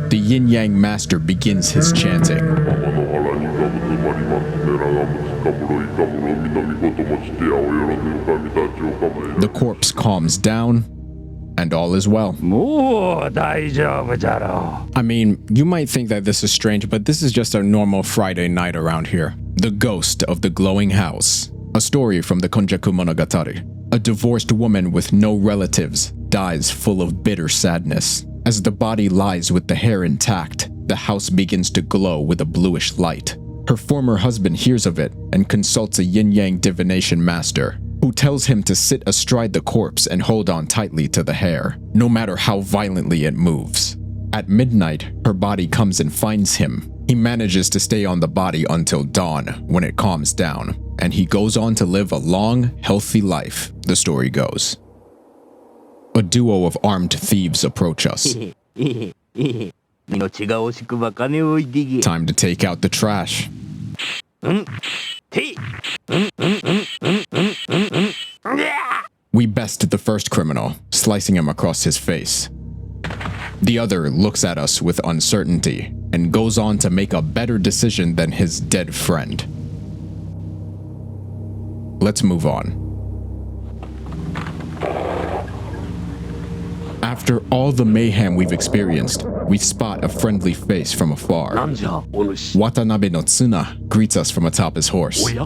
[SPEAKER 1] The yin-yang master begins his chanting. The corpse calms down, and all is well. I mean, you might think that this is strange, but this is just a normal Friday night around here. The Ghost of the Glowing House. A story from the Konjaku Monogatari. A divorced woman with no relatives dies full of bitter sadness. As the body lies with the hair intact, the house begins to glow with a bluish light. Her former husband hears of it and consults a yin-yang divination master, who tells him to sit astride the corpse and hold on tightly to the hair, no matter how violently it moves. At midnight, her body comes and finds him. He manages to stay on the body until dawn, when it calms down, and he goes on to live a long, healthy life, the story goes. A duo of armed thieves approach us. Time to take out the trash. We best the first criminal, slicing him across his face. The other looks at us with uncertainty and goes on to make a better decision than his dead friend. Let's move on. After all the mayhem we've experienced, we spot a friendly face from afar. Watanabe no Tsuna greets us from atop his horse. He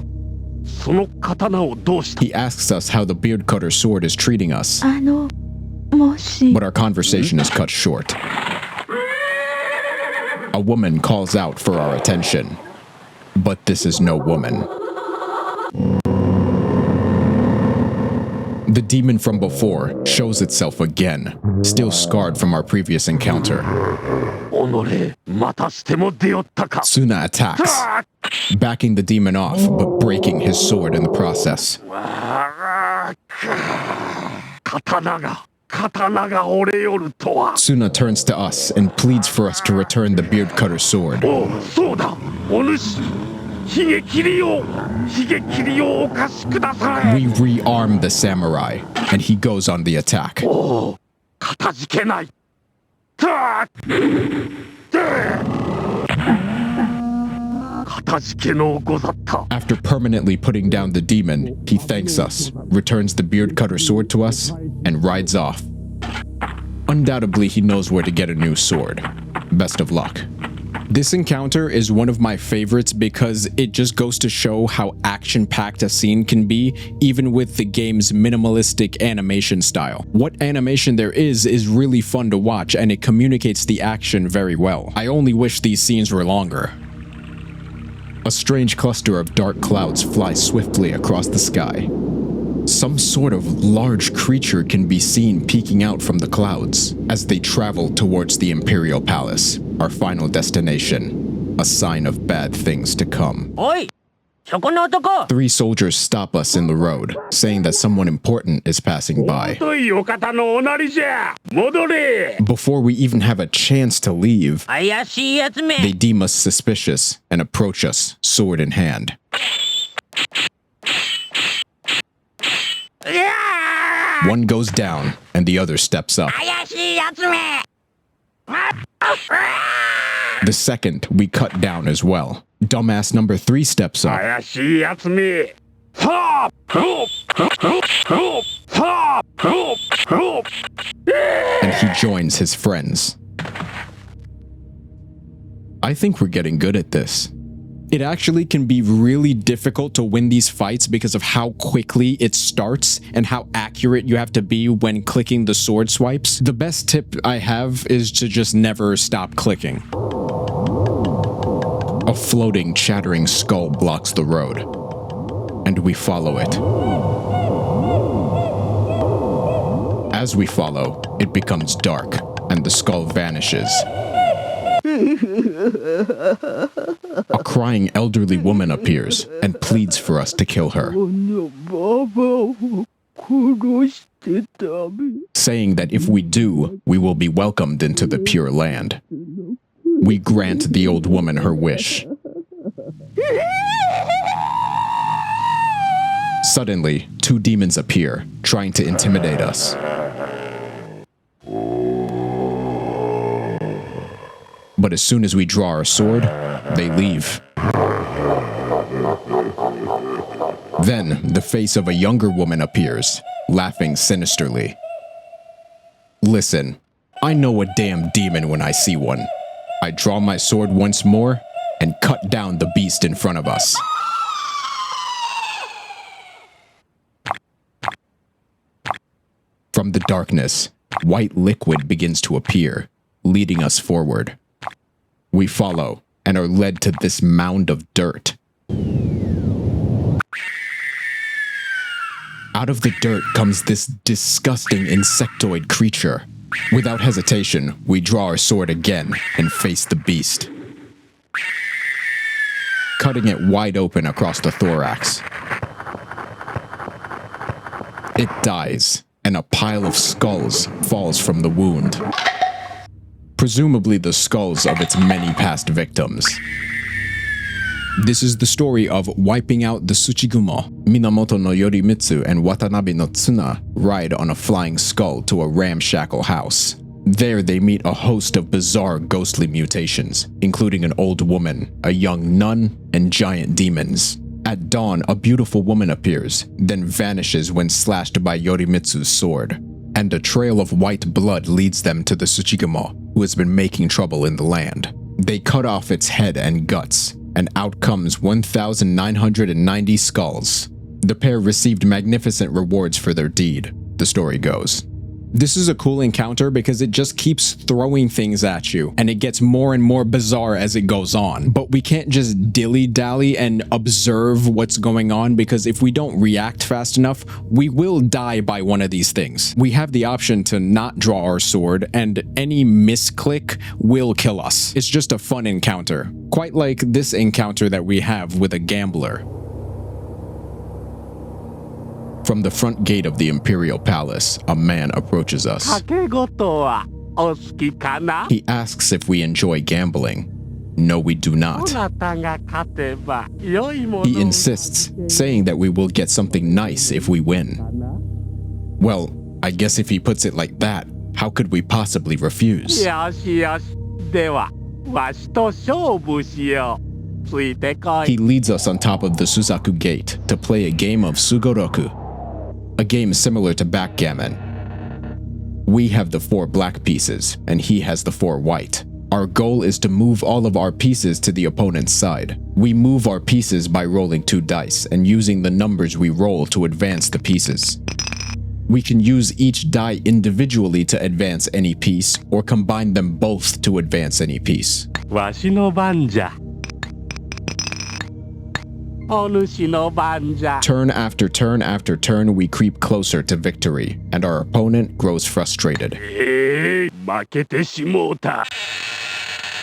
[SPEAKER 1] asks us how the beard cutter sword is treating us, but our conversation is cut short. A a woman calls out for our attention. But this is no woman. The demon from before shows itself again, still scarred from our previous encounter. Tsuna attacks, backing the demon off, but breaking his sword in the process. Tsuna turns to us and pleads for us to return the beard cutter sword. We rearm the samurai, and he goes on the attack. After permanently putting down the demon, he thanks us, returns the beard cutter sword to us, and rides off. Undoubtedly, he knows where to get a new sword. Best of luck. This encounter is one of my favorites because it just goes to show how action-packed a scene can be, even with the game's minimalistic animation style. What animation there is really fun to watch, and it communicates the action very well. I only wish these scenes were longer. A strange cluster of dark clouds fly swiftly across the sky. Some sort of large creature can be seen peeking out from the clouds as they travel towards the Imperial Palace, our final destination, a sign of bad things to come. Three soldiers stop us in the road, saying that someone important is passing by. Before we even have a chance to leave, they deem us suspicious and approach us, sword in hand. One goes down, and the other steps up. The second we cut down as well. Dumbass number 3 steps up. And he joins his friends. I think we're getting good at this. It actually can be really difficult to win these fights because of how quickly it starts and how accurate you have to be when clicking the sword swipes. The best tip I have is to just never stop clicking. A floating, chattering skull blocks the road, and we follow it. As we follow, it becomes dark, and the skull vanishes. A crying elderly woman appears and pleads for us to kill her, saying that if we do, we will be welcomed into the Pure Land. We grant the old woman her wish. Suddenly, 2 demons appear, trying to intimidate us. But as soon as we draw our sword, they leave. Then, the face of a younger woman appears, laughing sinisterly. Listen, I know a damn demon when I see one. I draw my sword once more and cut down the beast in front of us. From the darkness, white liquid begins to appear, leading us forward. We follow and are led to this mound of dirt. Out of the dirt comes this disgusting insectoid creature. Without hesitation, we draw our sword again and face the beast, cutting it wide open across the thorax. It dies, and a pile of skulls falls from the wound. Presumably the skulls of its many past victims. This is the story of wiping out the Tsuchigumo. Minamoto no Yorimitsu and Watanabe no Tsuna ride on a flying skull to a ramshackle house. There they meet a host of bizarre ghostly mutations, including an old woman, a young nun, and giant demons. At dawn, a beautiful woman appears, then vanishes when slashed by Yorimitsu's sword, and a trail of white blood leads them to the Tsuchigumo, who has been making trouble in the land. They cut off its head and guts, and out comes 1,990 skulls. The pair received magnificent rewards for their deed, the story goes. This is a cool encounter because it just keeps throwing things at you, and it gets more and more bizarre as it goes on. But we can't just dilly-dally and observe what's going on, because if we don't react fast enough, we will die by one of these things. We have the option to not draw our sword, and any misclick will kill us. It's just a fun encounter, quite like this encounter that we have with a gambler. From the front gate of the Imperial Palace, a man approaches us.
[SPEAKER 2] 賭け事はお好きかな
[SPEAKER 1] He asks if we enjoy gambling. No, we do
[SPEAKER 2] ど
[SPEAKER 1] not.
[SPEAKER 2] なたが勝てば良いもの
[SPEAKER 1] He insists, saying that we will get something nice if we win. Well, I guess if he puts it like that, how could we possibly refuse?
[SPEAKER 2] よしよしではわしと勝負しようついてこ
[SPEAKER 1] He
[SPEAKER 2] い
[SPEAKER 1] leads us on top of the Suzaku Gate to play a game of Sugoroku, a game similar to backgammon. We have the 4 black pieces, and he has the 4 white. Our goal is to move all of our pieces to the opponent's side. We move our pieces by rolling 2 dice and using the numbers we roll to advance the pieces. We can use each die individually to advance any piece, or combine them both to advance any piece.
[SPEAKER 2] わしの番じゃお主の番じゃ
[SPEAKER 1] Turn after turn after turn, we creep closer to victory, and our opponent grows frustrated.
[SPEAKER 2] 負けてしもうた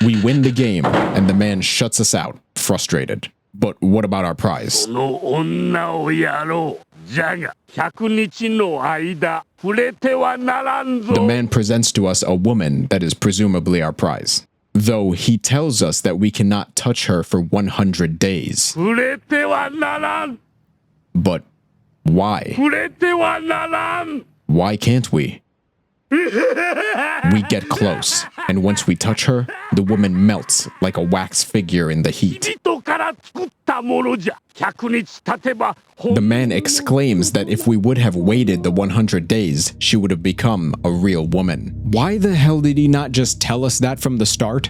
[SPEAKER 1] We win the game, and the man shuts us out, frustrated. But what about our prize?
[SPEAKER 2] この女をやろうじゃが100日の間触れてはならんぞ
[SPEAKER 1] The man presents to us a woman that is presumably our prize, though he tells us that we cannot touch her for 100 days.
[SPEAKER 2] 触れてはならん
[SPEAKER 1] But why?
[SPEAKER 2] 触れてはならん
[SPEAKER 1] Why can't we? We get close, and once we touch her, the woman melts like a wax figure in the heat.
[SPEAKER 2] 人から作ったものじゃ100日経てば
[SPEAKER 1] The man exclaims that if we would have waited the 100 days, she would have become a real woman. Why the hell did he not just tell us that from the start?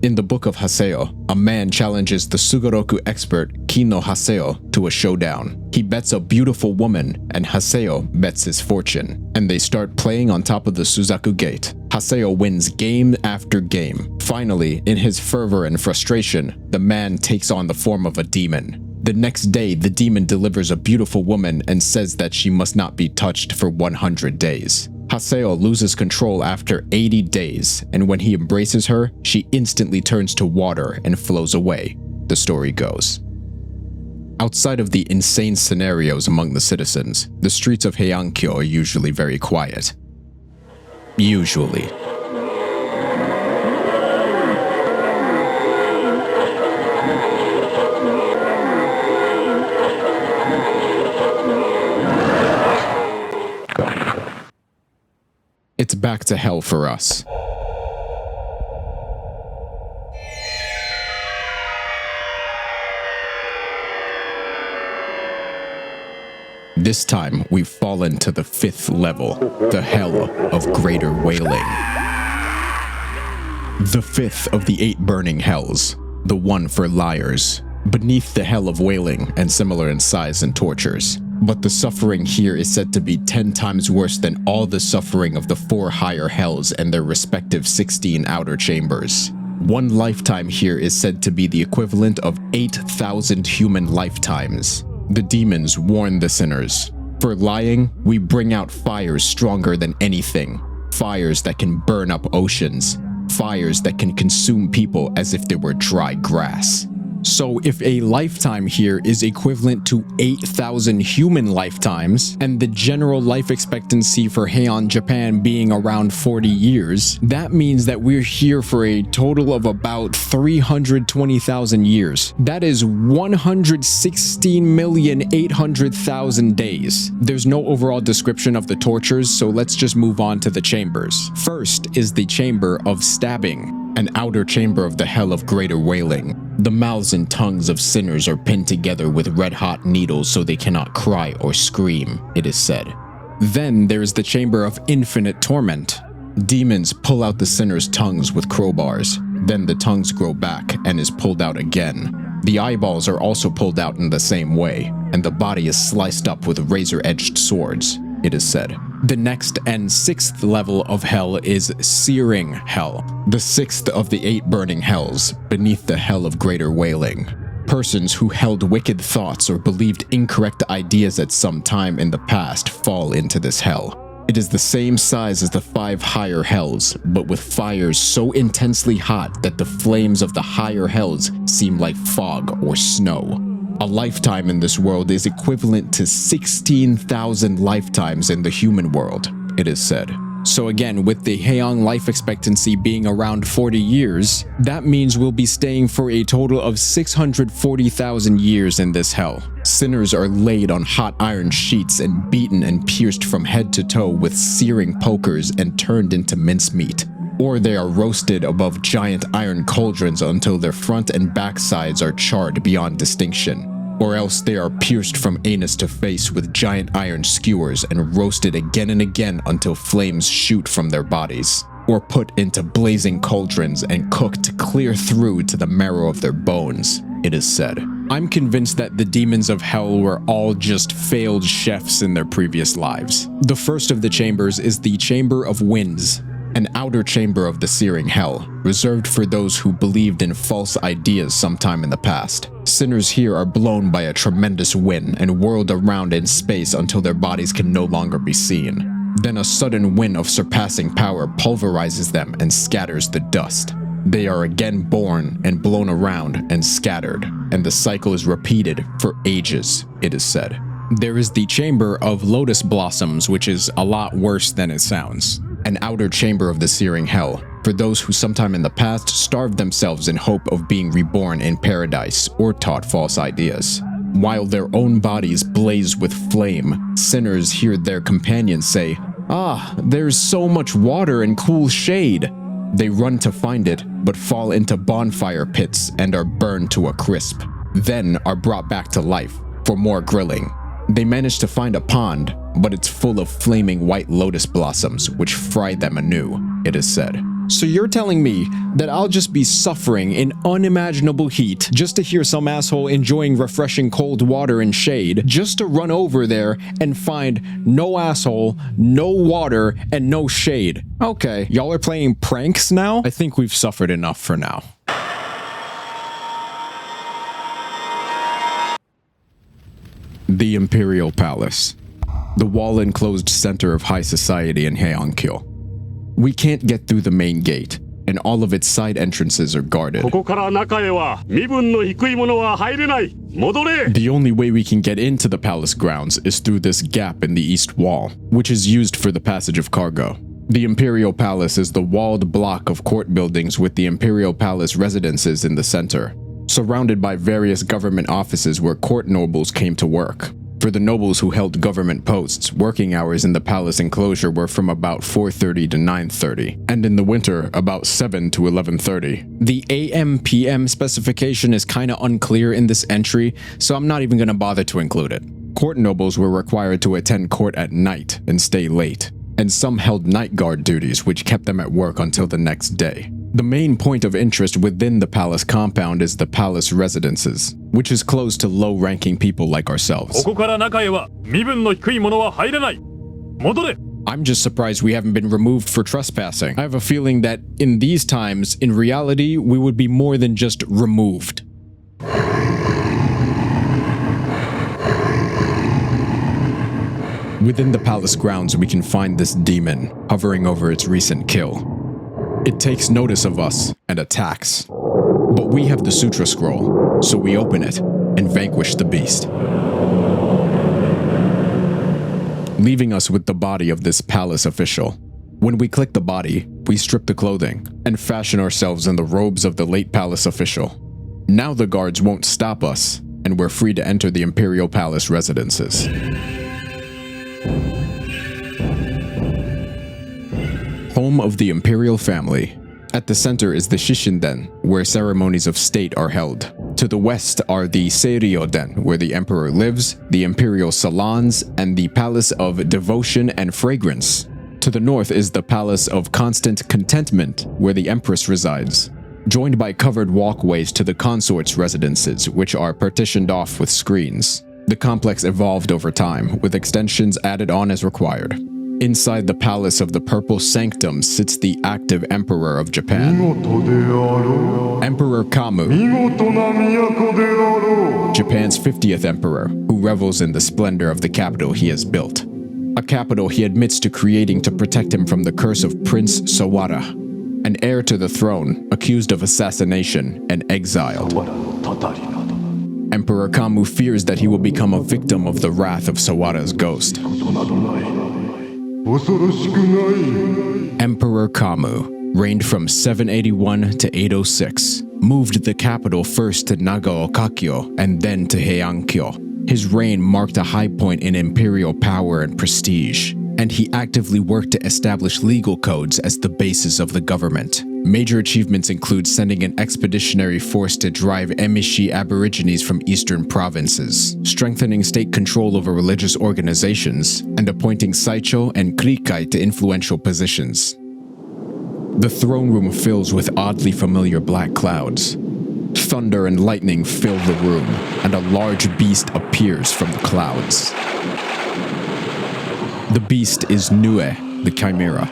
[SPEAKER 1] In the book of Haseo, a man challenges the Sugoroku expert Kino Haseo to a showdown. He bets a beautiful woman, and Haseo bets his fortune, and they start playing on top of the Suzaku Gate. Haseo wins game after game. Finally, in his fervor and frustration, the man takes on the form of a demon. The next day, the demon delivers a beautiful woman and says that she must not be touched for 100 days. Haseo loses control after 80 days, and when he embraces her, she instantly turns to water and flows away, the story goes. Outside of the insane scenarios among the citizens, the streets of heian-kyo are usually very quiet. Usually. It's back to hell for us. This time, we've fallen to the 5th level, the Hell of Greater Wailing. The 5th of the 8 burning hells, the one for liars, beneath the Hell of Wailing and similar in size and tortures. But the suffering here is said to be 10 times worse than all the suffering of the 4 higher hells and their respective 16 outer chambers. One lifetime here is said to be the equivalent of 8,000 human lifetimes. The demons warn the sinners. For lying, we bring out fires stronger than anything. Fires that can burn up oceans. Fires that can consume people as if they were dry grass. So if a lifetime here is equivalent to 8,000 human lifetimes, and the general life expectancy for Heian, Japan being around 40 years, that means that we're here for a total of about 320,000 years. That is 116,800,000 days. There's no overall description of the tortures, so let's just move on to the chambers. First is the chamber of stabbing, an outer chamber of the Hell of Greater Wailing. The mouths and tongues of sinners are pinned together with red-hot needles so they cannot cry or scream, it is said. Then there is the chamber of infinite torment. Demons pull out the sinners' tongues with crowbars. Then the tongues grow back and is pulled out again. The eyeballs are also pulled out in the same way, and the body is sliced up with razor-edged swords. it is said. The next and sixth level of hell is searing hell, the sixth of the 8 burning hells, beneath the hell of greater wailing. Persons who held wicked thoughts or believed incorrect ideas at some time in the past fall into this hell. It is the same size as the 5 higher hells, but with fires so intensely hot that the flames of the higher hells seem like fog or snow. A lifetime in this world is equivalent to 16,000 lifetimes in the human world, it is said. So again, with the Heian life expectancy being around 40 years, that means we'll be staying for a total of 640,000 years in this hell. Sinners are laid on hot iron sheets and beaten and pierced from head to toe with searing pokers and turned into mincemeat. Or they are roasted above giant iron cauldrons until their front and back sides are charred beyond distinction. Or else they are pierced from anus to face with giant iron skewers and roasted again and again until flames shoot from their bodies. Or put into blazing cauldrons and cooked clear through to the marrow of their bones, it is said. I'm convinced that the demons of hell were all just failed chefs in their previous lives. The first of the chambers is the Chamber of Winds, an outer chamber of the searing hell, reserved for those who believed in false ideas sometime in the past. Sinners here are blown by a tremendous wind and whirled around in space until their bodies can no longer be seen. Then a sudden wind of surpassing power pulverizes them and scatters the dust. They are again born and blown around and scattered, and the cycle is repeated for ages, it is said. There is the Chamber of Lotus Blossoms, which is a lot worse than it sounds. An outer chamber of the searing hell, for those who sometime in the past starved themselves in hope of being reborn in paradise or taught false ideas. While their own bodies blaze with flame, sinners hear their companions say, "Ah, there's so much water and cool shade." They run to find it, but fall into bonfire pits and are burned to a crisp, then are brought back to life for more grilling. They manage to find a pond, but it's full of flaming white lotus blossoms, which fry them anew, it is said. So you're telling me that I'll just be suffering in unimaginable heat just to hear some asshole enjoying refreshing cold water and shade, just to run over there and find no asshole, no water, and no shade. Okay, y'all are playing pranks now? I think we've suffered enough for now. The Imperial Palace, the wall-enclosed center of high society in heian-kyo. We can't get through the main gate, and all of its side entrances are guarded. The only way we can get into the palace grounds is through this gap in the east wall, which is used for the passage of cargo. The Imperial Palace is the walled block of court buildings with the Imperial Palace residences in the center, surrounded by various government offices where court nobles came to work. For the nobles who held government posts, working hours in the palace enclosure were from about 4:30 to 9:30, and in the winter, about 7 to 11:30. The AM/PM specification is kinda unclear in this entry, so I'm not even gonna bother to include it. Court nobles were required to attend court at night and stay late, and some held night guard duties which kept them at work until the next day. The main point of interest within the palace compound is the palace residences, which is closed to low-ranking people like ourselves. I'm just surprised we haven't been removed for trespassing. I have a feeling that in these times, in reality, we would be more than just removed. Within the palace grounds, we can find this demon hovering over its recent kill. It takes notice of us and attacks. But we have the Sutra Scroll, so we open it and vanquish the beast, leaving us with the body of this palace official. When we click the body, we strip the clothing and fashion ourselves in the robes of the late palace official. Now the guards won't stop us, and we're free to enter the Imperial Palace residences. Home of the imperial family. At the center is the Shishinden, where ceremonies of state are held. To the west are the Seiryo-den, where the emperor lives, the imperial salons, and the palace of devotion and fragrance. To the north is the palace of constant contentment, where the empress resides, joined by covered walkways to the consorts' residences, which are partitioned off with screens. The complex evolved over time, with extensions added on as required. Inside the palace of the Purple Sanctum sits the active Emperor of Japan, Emperor Kamu, Japan's 50th emperor, who revels in the splendor of the capital he has built. A capital he admits to creating to protect him from the curse of Prince Sawara, an heir to the throne, accused of assassination and exiled. Emperor Kamu fears that he will become a victim of the wrath of Sawara's ghost. Emperor Kamu reigned from 781 to 806, moved the capital first to Nagaokakyo and then to heian-kyo. His reign marked a high point in imperial power and prestige, and he actively worked to establish legal codes as the basis of the government. Major achievements include sending an expeditionary force to drive Emishi Aborigines from eastern provinces, strengthening state control over religious organizations, and appointing Saicho and Krikai to influential positions. The throne room fills with oddly familiar black clouds. Thunder and lightning fill the room, and a large beast appears from the clouds. The beast is Nue, the Chimera,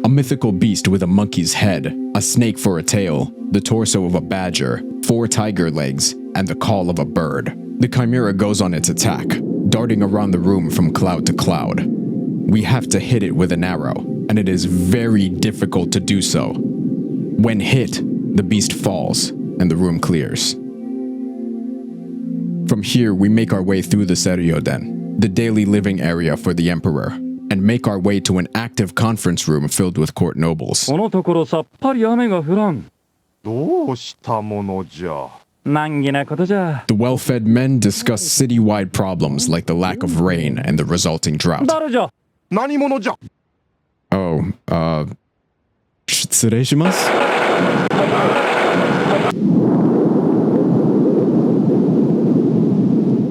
[SPEAKER 1] a mythical beast with a monkey's head, a snake for a tail, the torso of a badger, 4 tiger legs, and the call of a bird. The Chimera goes on its attack, darting around the room from cloud to cloud. We have to hit it with an arrow, and it is very difficult to do so. When hit, the beast falls, and the room clears. From here, we make our way through the Seryoden, the daily living area for the emperor, and make our way to an active conference room filled with court nobles.
[SPEAKER 6] このところさっぱり雨が降らん。
[SPEAKER 3] どうしたものじゃ。
[SPEAKER 6] 難儀なことじゃ。
[SPEAKER 1] The well-fed men discuss citywide problems like the lack of rain and the resulting drought.
[SPEAKER 6] 誰じゃ。
[SPEAKER 3] 何者じゃ。
[SPEAKER 1] Oh, 失礼します。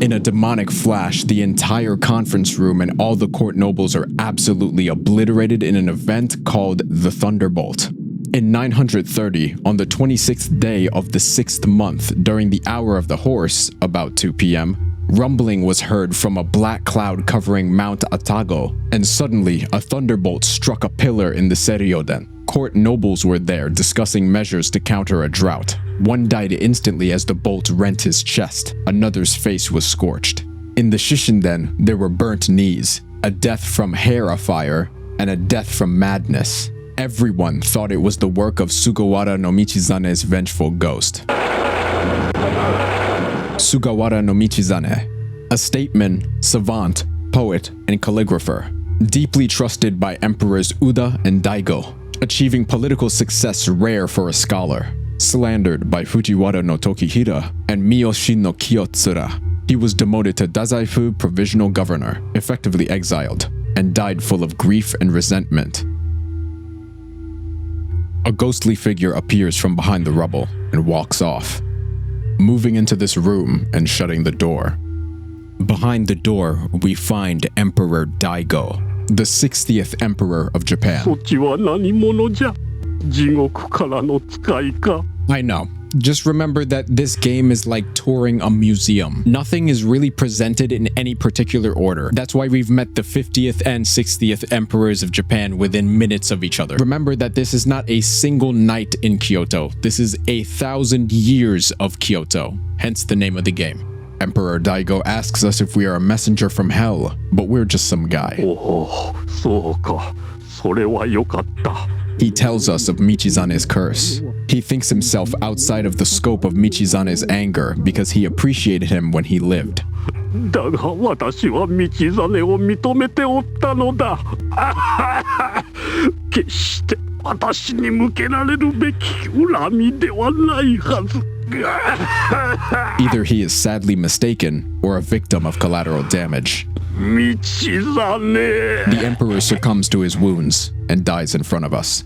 [SPEAKER 1] In a demonic flash, the entire conference room and all the court nobles are absolutely obliterated in an event called the Thunderbolt. In 930, on the 26th day of the 6th month, during the hour of the horse, about 2 p.m., rumbling was heard from a black cloud covering Mount Atago, and suddenly a thunderbolt struck a pillar in the Seryoden. Court nobles were there discussing measures to counter a drought. One died instantly as the bolt rent his chest. Another's face was scorched. In the Shishinden, there were burnt knees, a death from hair afire, and a death from madness. Everyone thought it was the work of Sugawara no Michizane's vengeful ghost. Sugawara no Michizane, a statesman, savant, poet, and calligrapher, deeply trusted by emperors Uda and Daigo, achieving political success rare for a scholar. Slandered by Fujiwara no Tokihira and Miyoshi no Kiyotsura, he was demoted to Dazaifu provisional governor, effectively exiled, and died full of grief and resentment. A ghostly figure appears from behind the rubble and walks off, moving into this room and shutting the door. Behind the door, we find Emperor Daigo, the 60th Emperor of Japan.
[SPEAKER 2] そちは何者じゃ。地獄からの使いか。
[SPEAKER 1] I know. Just remember that this game is like touring a museum. Nothing is really presented in any particular order. That's why we've met the 50th and 60th emperors of Japan within minutes of each other. Remember that this is not a single night in Kyoto. This is 1,000 years of Kyoto. Hence the name of the game. Emperor Daigo asks us if we are a messenger from hell, but we're just some guy.
[SPEAKER 2] おお、そうか。それはよかった。
[SPEAKER 1] He tells us of Michizane's curse. He thinks himself outside of the scope of Michizane's anger because he appreciated him when he lived.
[SPEAKER 2] だが私は道真を認めておったのだ。決して私に向けられるべき恨みではないはず。
[SPEAKER 1] Either he is sadly mistaken or a victim of collateral damage.
[SPEAKER 2] 道真。
[SPEAKER 1] The emperor succumbs to his wounds and dies in front of us.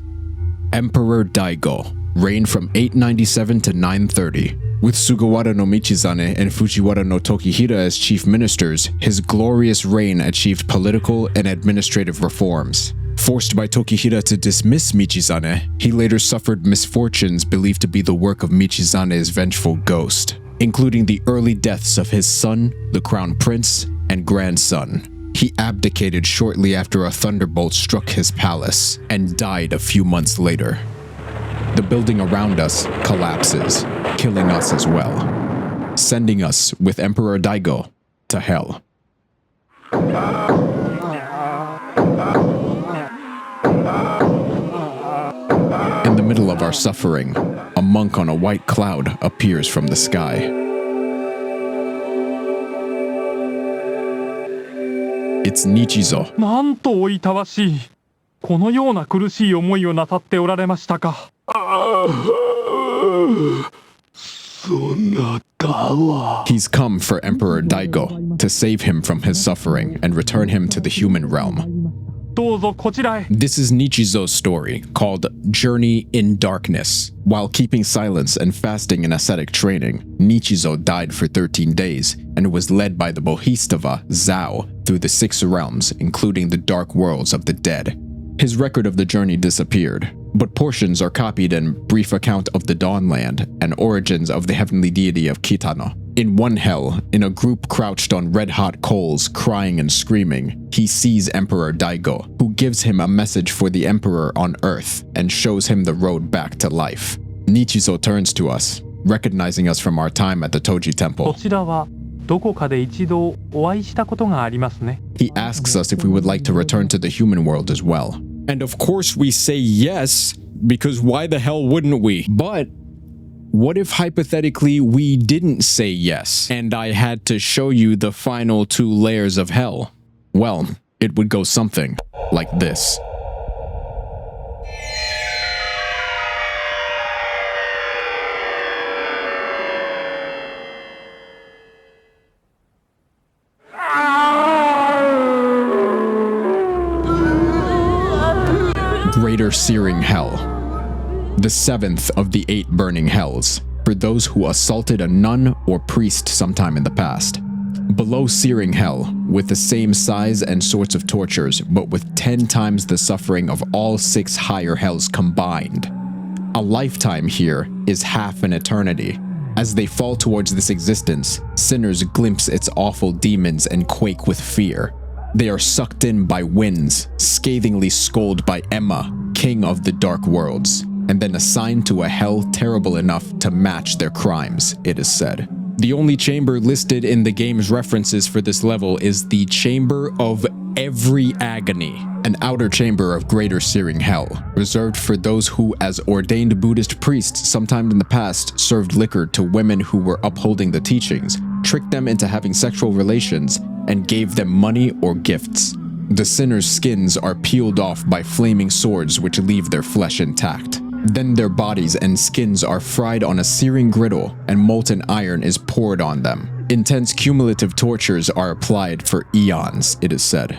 [SPEAKER 1] Emperor Daigo reigned from 897 to 930. With Sugawara no Michizane and Fujiwara no Tokihira as chief ministers, his glorious reign achieved political and administrative reforms. Forced by Tokihira to dismiss Michizane, he later suffered misfortunes believed to be the work of Michizane's vengeful ghost. including the early deaths of his son, the crown prince, and grandson. He abdicated shortly after a thunderbolt struck his palace and died a few months later. The building around us collapses, killing us as well, sending us with Emperor Daigo to hell. In the middle of our suffering, a monk on a white cloud appears from the sky. It's Nichizo.
[SPEAKER 7] なんとおいたわしい。このような苦しい思いをなさっておられましたか。
[SPEAKER 1] He's come for Emperor Daigo to save him from his suffering and return him to the human realm.
[SPEAKER 7] どうぞこちらへ。
[SPEAKER 1] This is Nichizo's story, called Journey in Darkness. While keeping silence and fasting in ascetic training, Nichizo died for 13 days and was led by the Bodhisattva Zhao through the 6 realms, including the dark worlds of the dead. His record of the journey disappeared, but portions are copied in Brief Account of the Dawnland and Origins of the Heavenly Deity of Kitano. In one hell, in a group crouched on red-hot coals, crying and screaming, he sees Emperor Daigo, who gives him a message for the Emperor on Earth and shows him the road back to life. Nichizo turns to us, recognizing us from our time at the Toji
[SPEAKER 7] こ
[SPEAKER 1] Temple.
[SPEAKER 7] ちらはどこかで一度お会いしたことがありますね。
[SPEAKER 1] He asks us if we would like to return to the human world as well. And of course we say yes, because why the hell wouldn't we? But what if hypothetically we didn't say yes, and I had to show you the final 2 layers of hell? Well, it would go something like this. Greater Searing Hell, the 7th of the 8 burning hells, for those who assaulted a nun or priest sometime in the past. Below Searing Hell, with the same size and sorts of tortures, but with 10 times the suffering of all 6 higher hells combined. A lifetime here is half an eternity. As they fall towards this existence, sinners glimpse its awful demons and quake with fear. They are sucked in by winds, scathingly scolded by Emma, king of the dark worlds, and then assigned to a hell terrible enough to match their crimes, it is said. The only chamber listed in the game's references for this level is the Chamber of Every Agony, an outer chamber of Greater Searing Hell, reserved for those who, as ordained Buddhist priests sometime in the past, served liquor to women who were upholding the teachings, tricked them into having sexual relations, and gave them money or gifts. The sinners' skins are peeled off by flaming swords which leave their flesh intact. Then their bodies and skins are fried on a searing griddle, and molten iron is poured on them. Intense cumulative tortures are applied for eons, it is said.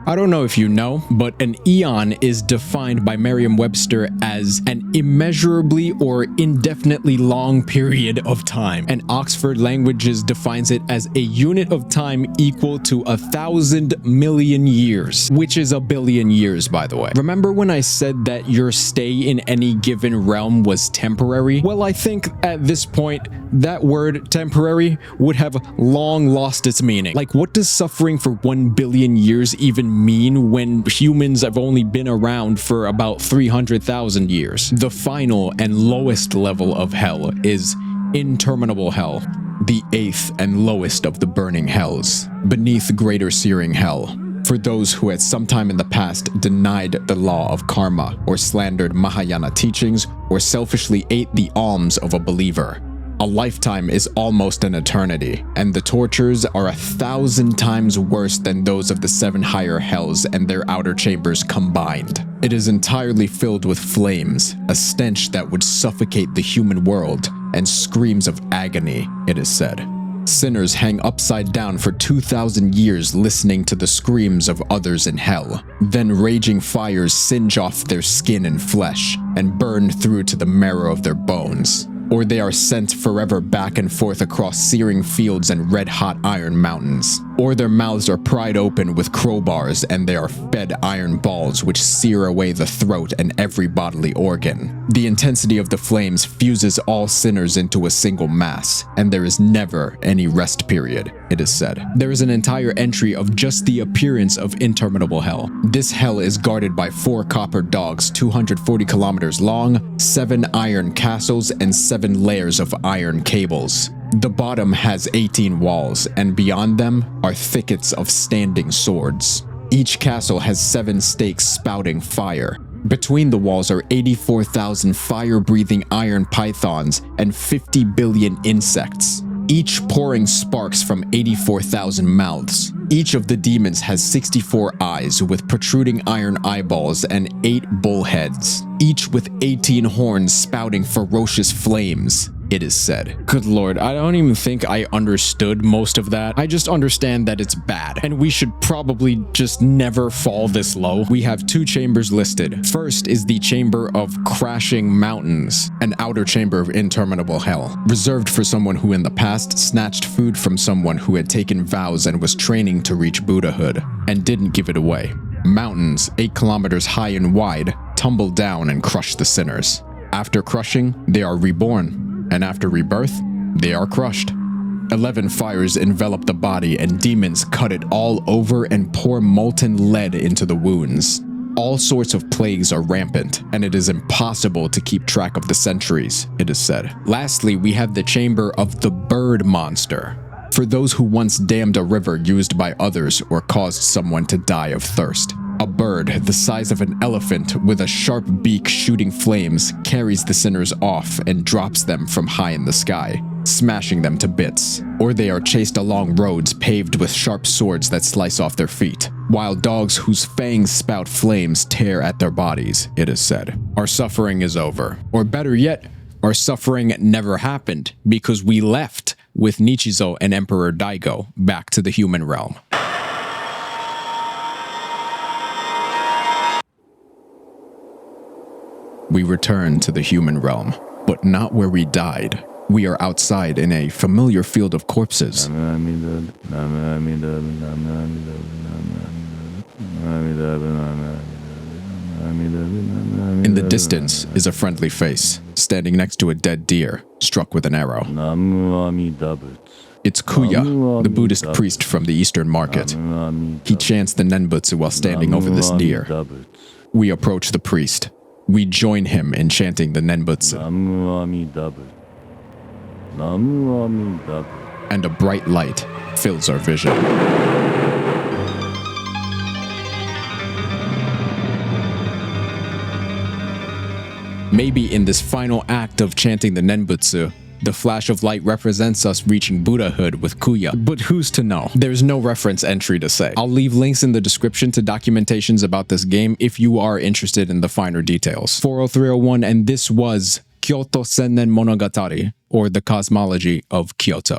[SPEAKER 1] I don't know if you know, but an eon is defined by Merriam-Webster as an immeasurably or indefinitely long period of time, and Oxford Languages defines it as a unit of time equal to 1,000 million years, which is a billion years, by the way. Remember when I said that your stay in any given realm was temporary? Well, I think at this point, that word temporary would have long lost its meaning. Like, what does suffering for 1 billion years even mean when humans have only been around for about 300,000 years? The final and lowest level of hell is interminable hell, the 8th and lowest of the burning hells, beneath Greater Searing Hell, for those who at some time in the past denied the law of karma, or slandered Mahayana teachings, or selfishly ate the alms of a believer. A lifetime is almost an eternity, and the tortures are 1,000 times worse than those of the 7 higher hells and their outer chambers combined. It is entirely filled with flames, a stench that would suffocate the human world, and screams of agony, it is said. Sinners hang upside down for 2,000 years listening to the screams of others in hell. Then raging fires singe off their skin and flesh, and burn through to the marrow of their bones. Or they are sent forever back and forth across searing fields and red-hot iron mountains. or their mouths are pried open with crowbars and they are fed iron balls which sear away the throat and every bodily organ. The intensity of the flames fuses all sinners into a single mass, and there is never any rest period, it is said. There is an entire entry of just the appearance of interminable hell. This hell is guarded by 4 copper dogs 240 kilometers long, 7 iron castles, and 7 layers of iron cables. The bottom has 18 walls, and beyond them are thickets of standing swords. Each castle has 7 stakes spouting fire. Between the walls are 84,000 fire-breathing iron pythons and 50 billion insects, each pouring sparks from 84,000 mouths. Each of the demons has 64 eyes with protruding iron eyeballs and 8 bull heads, each with 18 horns spouting ferocious flames, it is said. Good lord, I don't even think I understood most of that. I just understand that it's bad, and we should probably just never fall this low. We have 2 chambers listed. First is the Chamber of Crashing Mountains, an outer chamber of interminable hell, reserved for someone who in the past snatched food from someone who had taken vows and was training to reach Buddhahood, and didn't give it away. Mountains, 8 kilometers high and wide, tumble down and crush the sinners. After crushing, they are reborn. And after rebirth, they are crushed. 11 fires envelop the body and demons cut it all over and pour molten lead into the wounds. All sorts of plagues are rampant, and it is impossible to keep track of the centuries, it is said. Lastly, we have the chamber of the bird monster, for those who once dammed a river used by others or caused someone to die of thirst. A bird the size of an elephant with a sharp beak shooting flames carries the sinners off and drops them from high in the sky, smashing them to bits. Or they are chased along roads paved with sharp swords that slice off their feet, while dogs whose fangs spout flames tear at their bodies, it is said. Our suffering is over. Or better yet, our suffering never happened because we left with Nichizo and Emperor Daigo back to the human realm. We return to the human realm, but not where we died. We are outside in a familiar field of corpses. In the distance is a friendly face, standing next to a dead deer, struck with an arrow. It's Kuya, the Buddhist priest from the Eastern Market. He chants the Nenbutsu while standing over this deer. We approach the priest. We join him in chanting the Nenbutsu. And a bright light fills our vision. Maybe in this final act of chanting the Nenbutsu, the flash of light represents us reaching Buddhahood with Kuya, but who's to know? There's no reference entry to say. I'll leave links in the description to documentations about this game if you are interested in the finer details. 40301, and this was Kyoto千年物語, or the cosmology of Kyoto.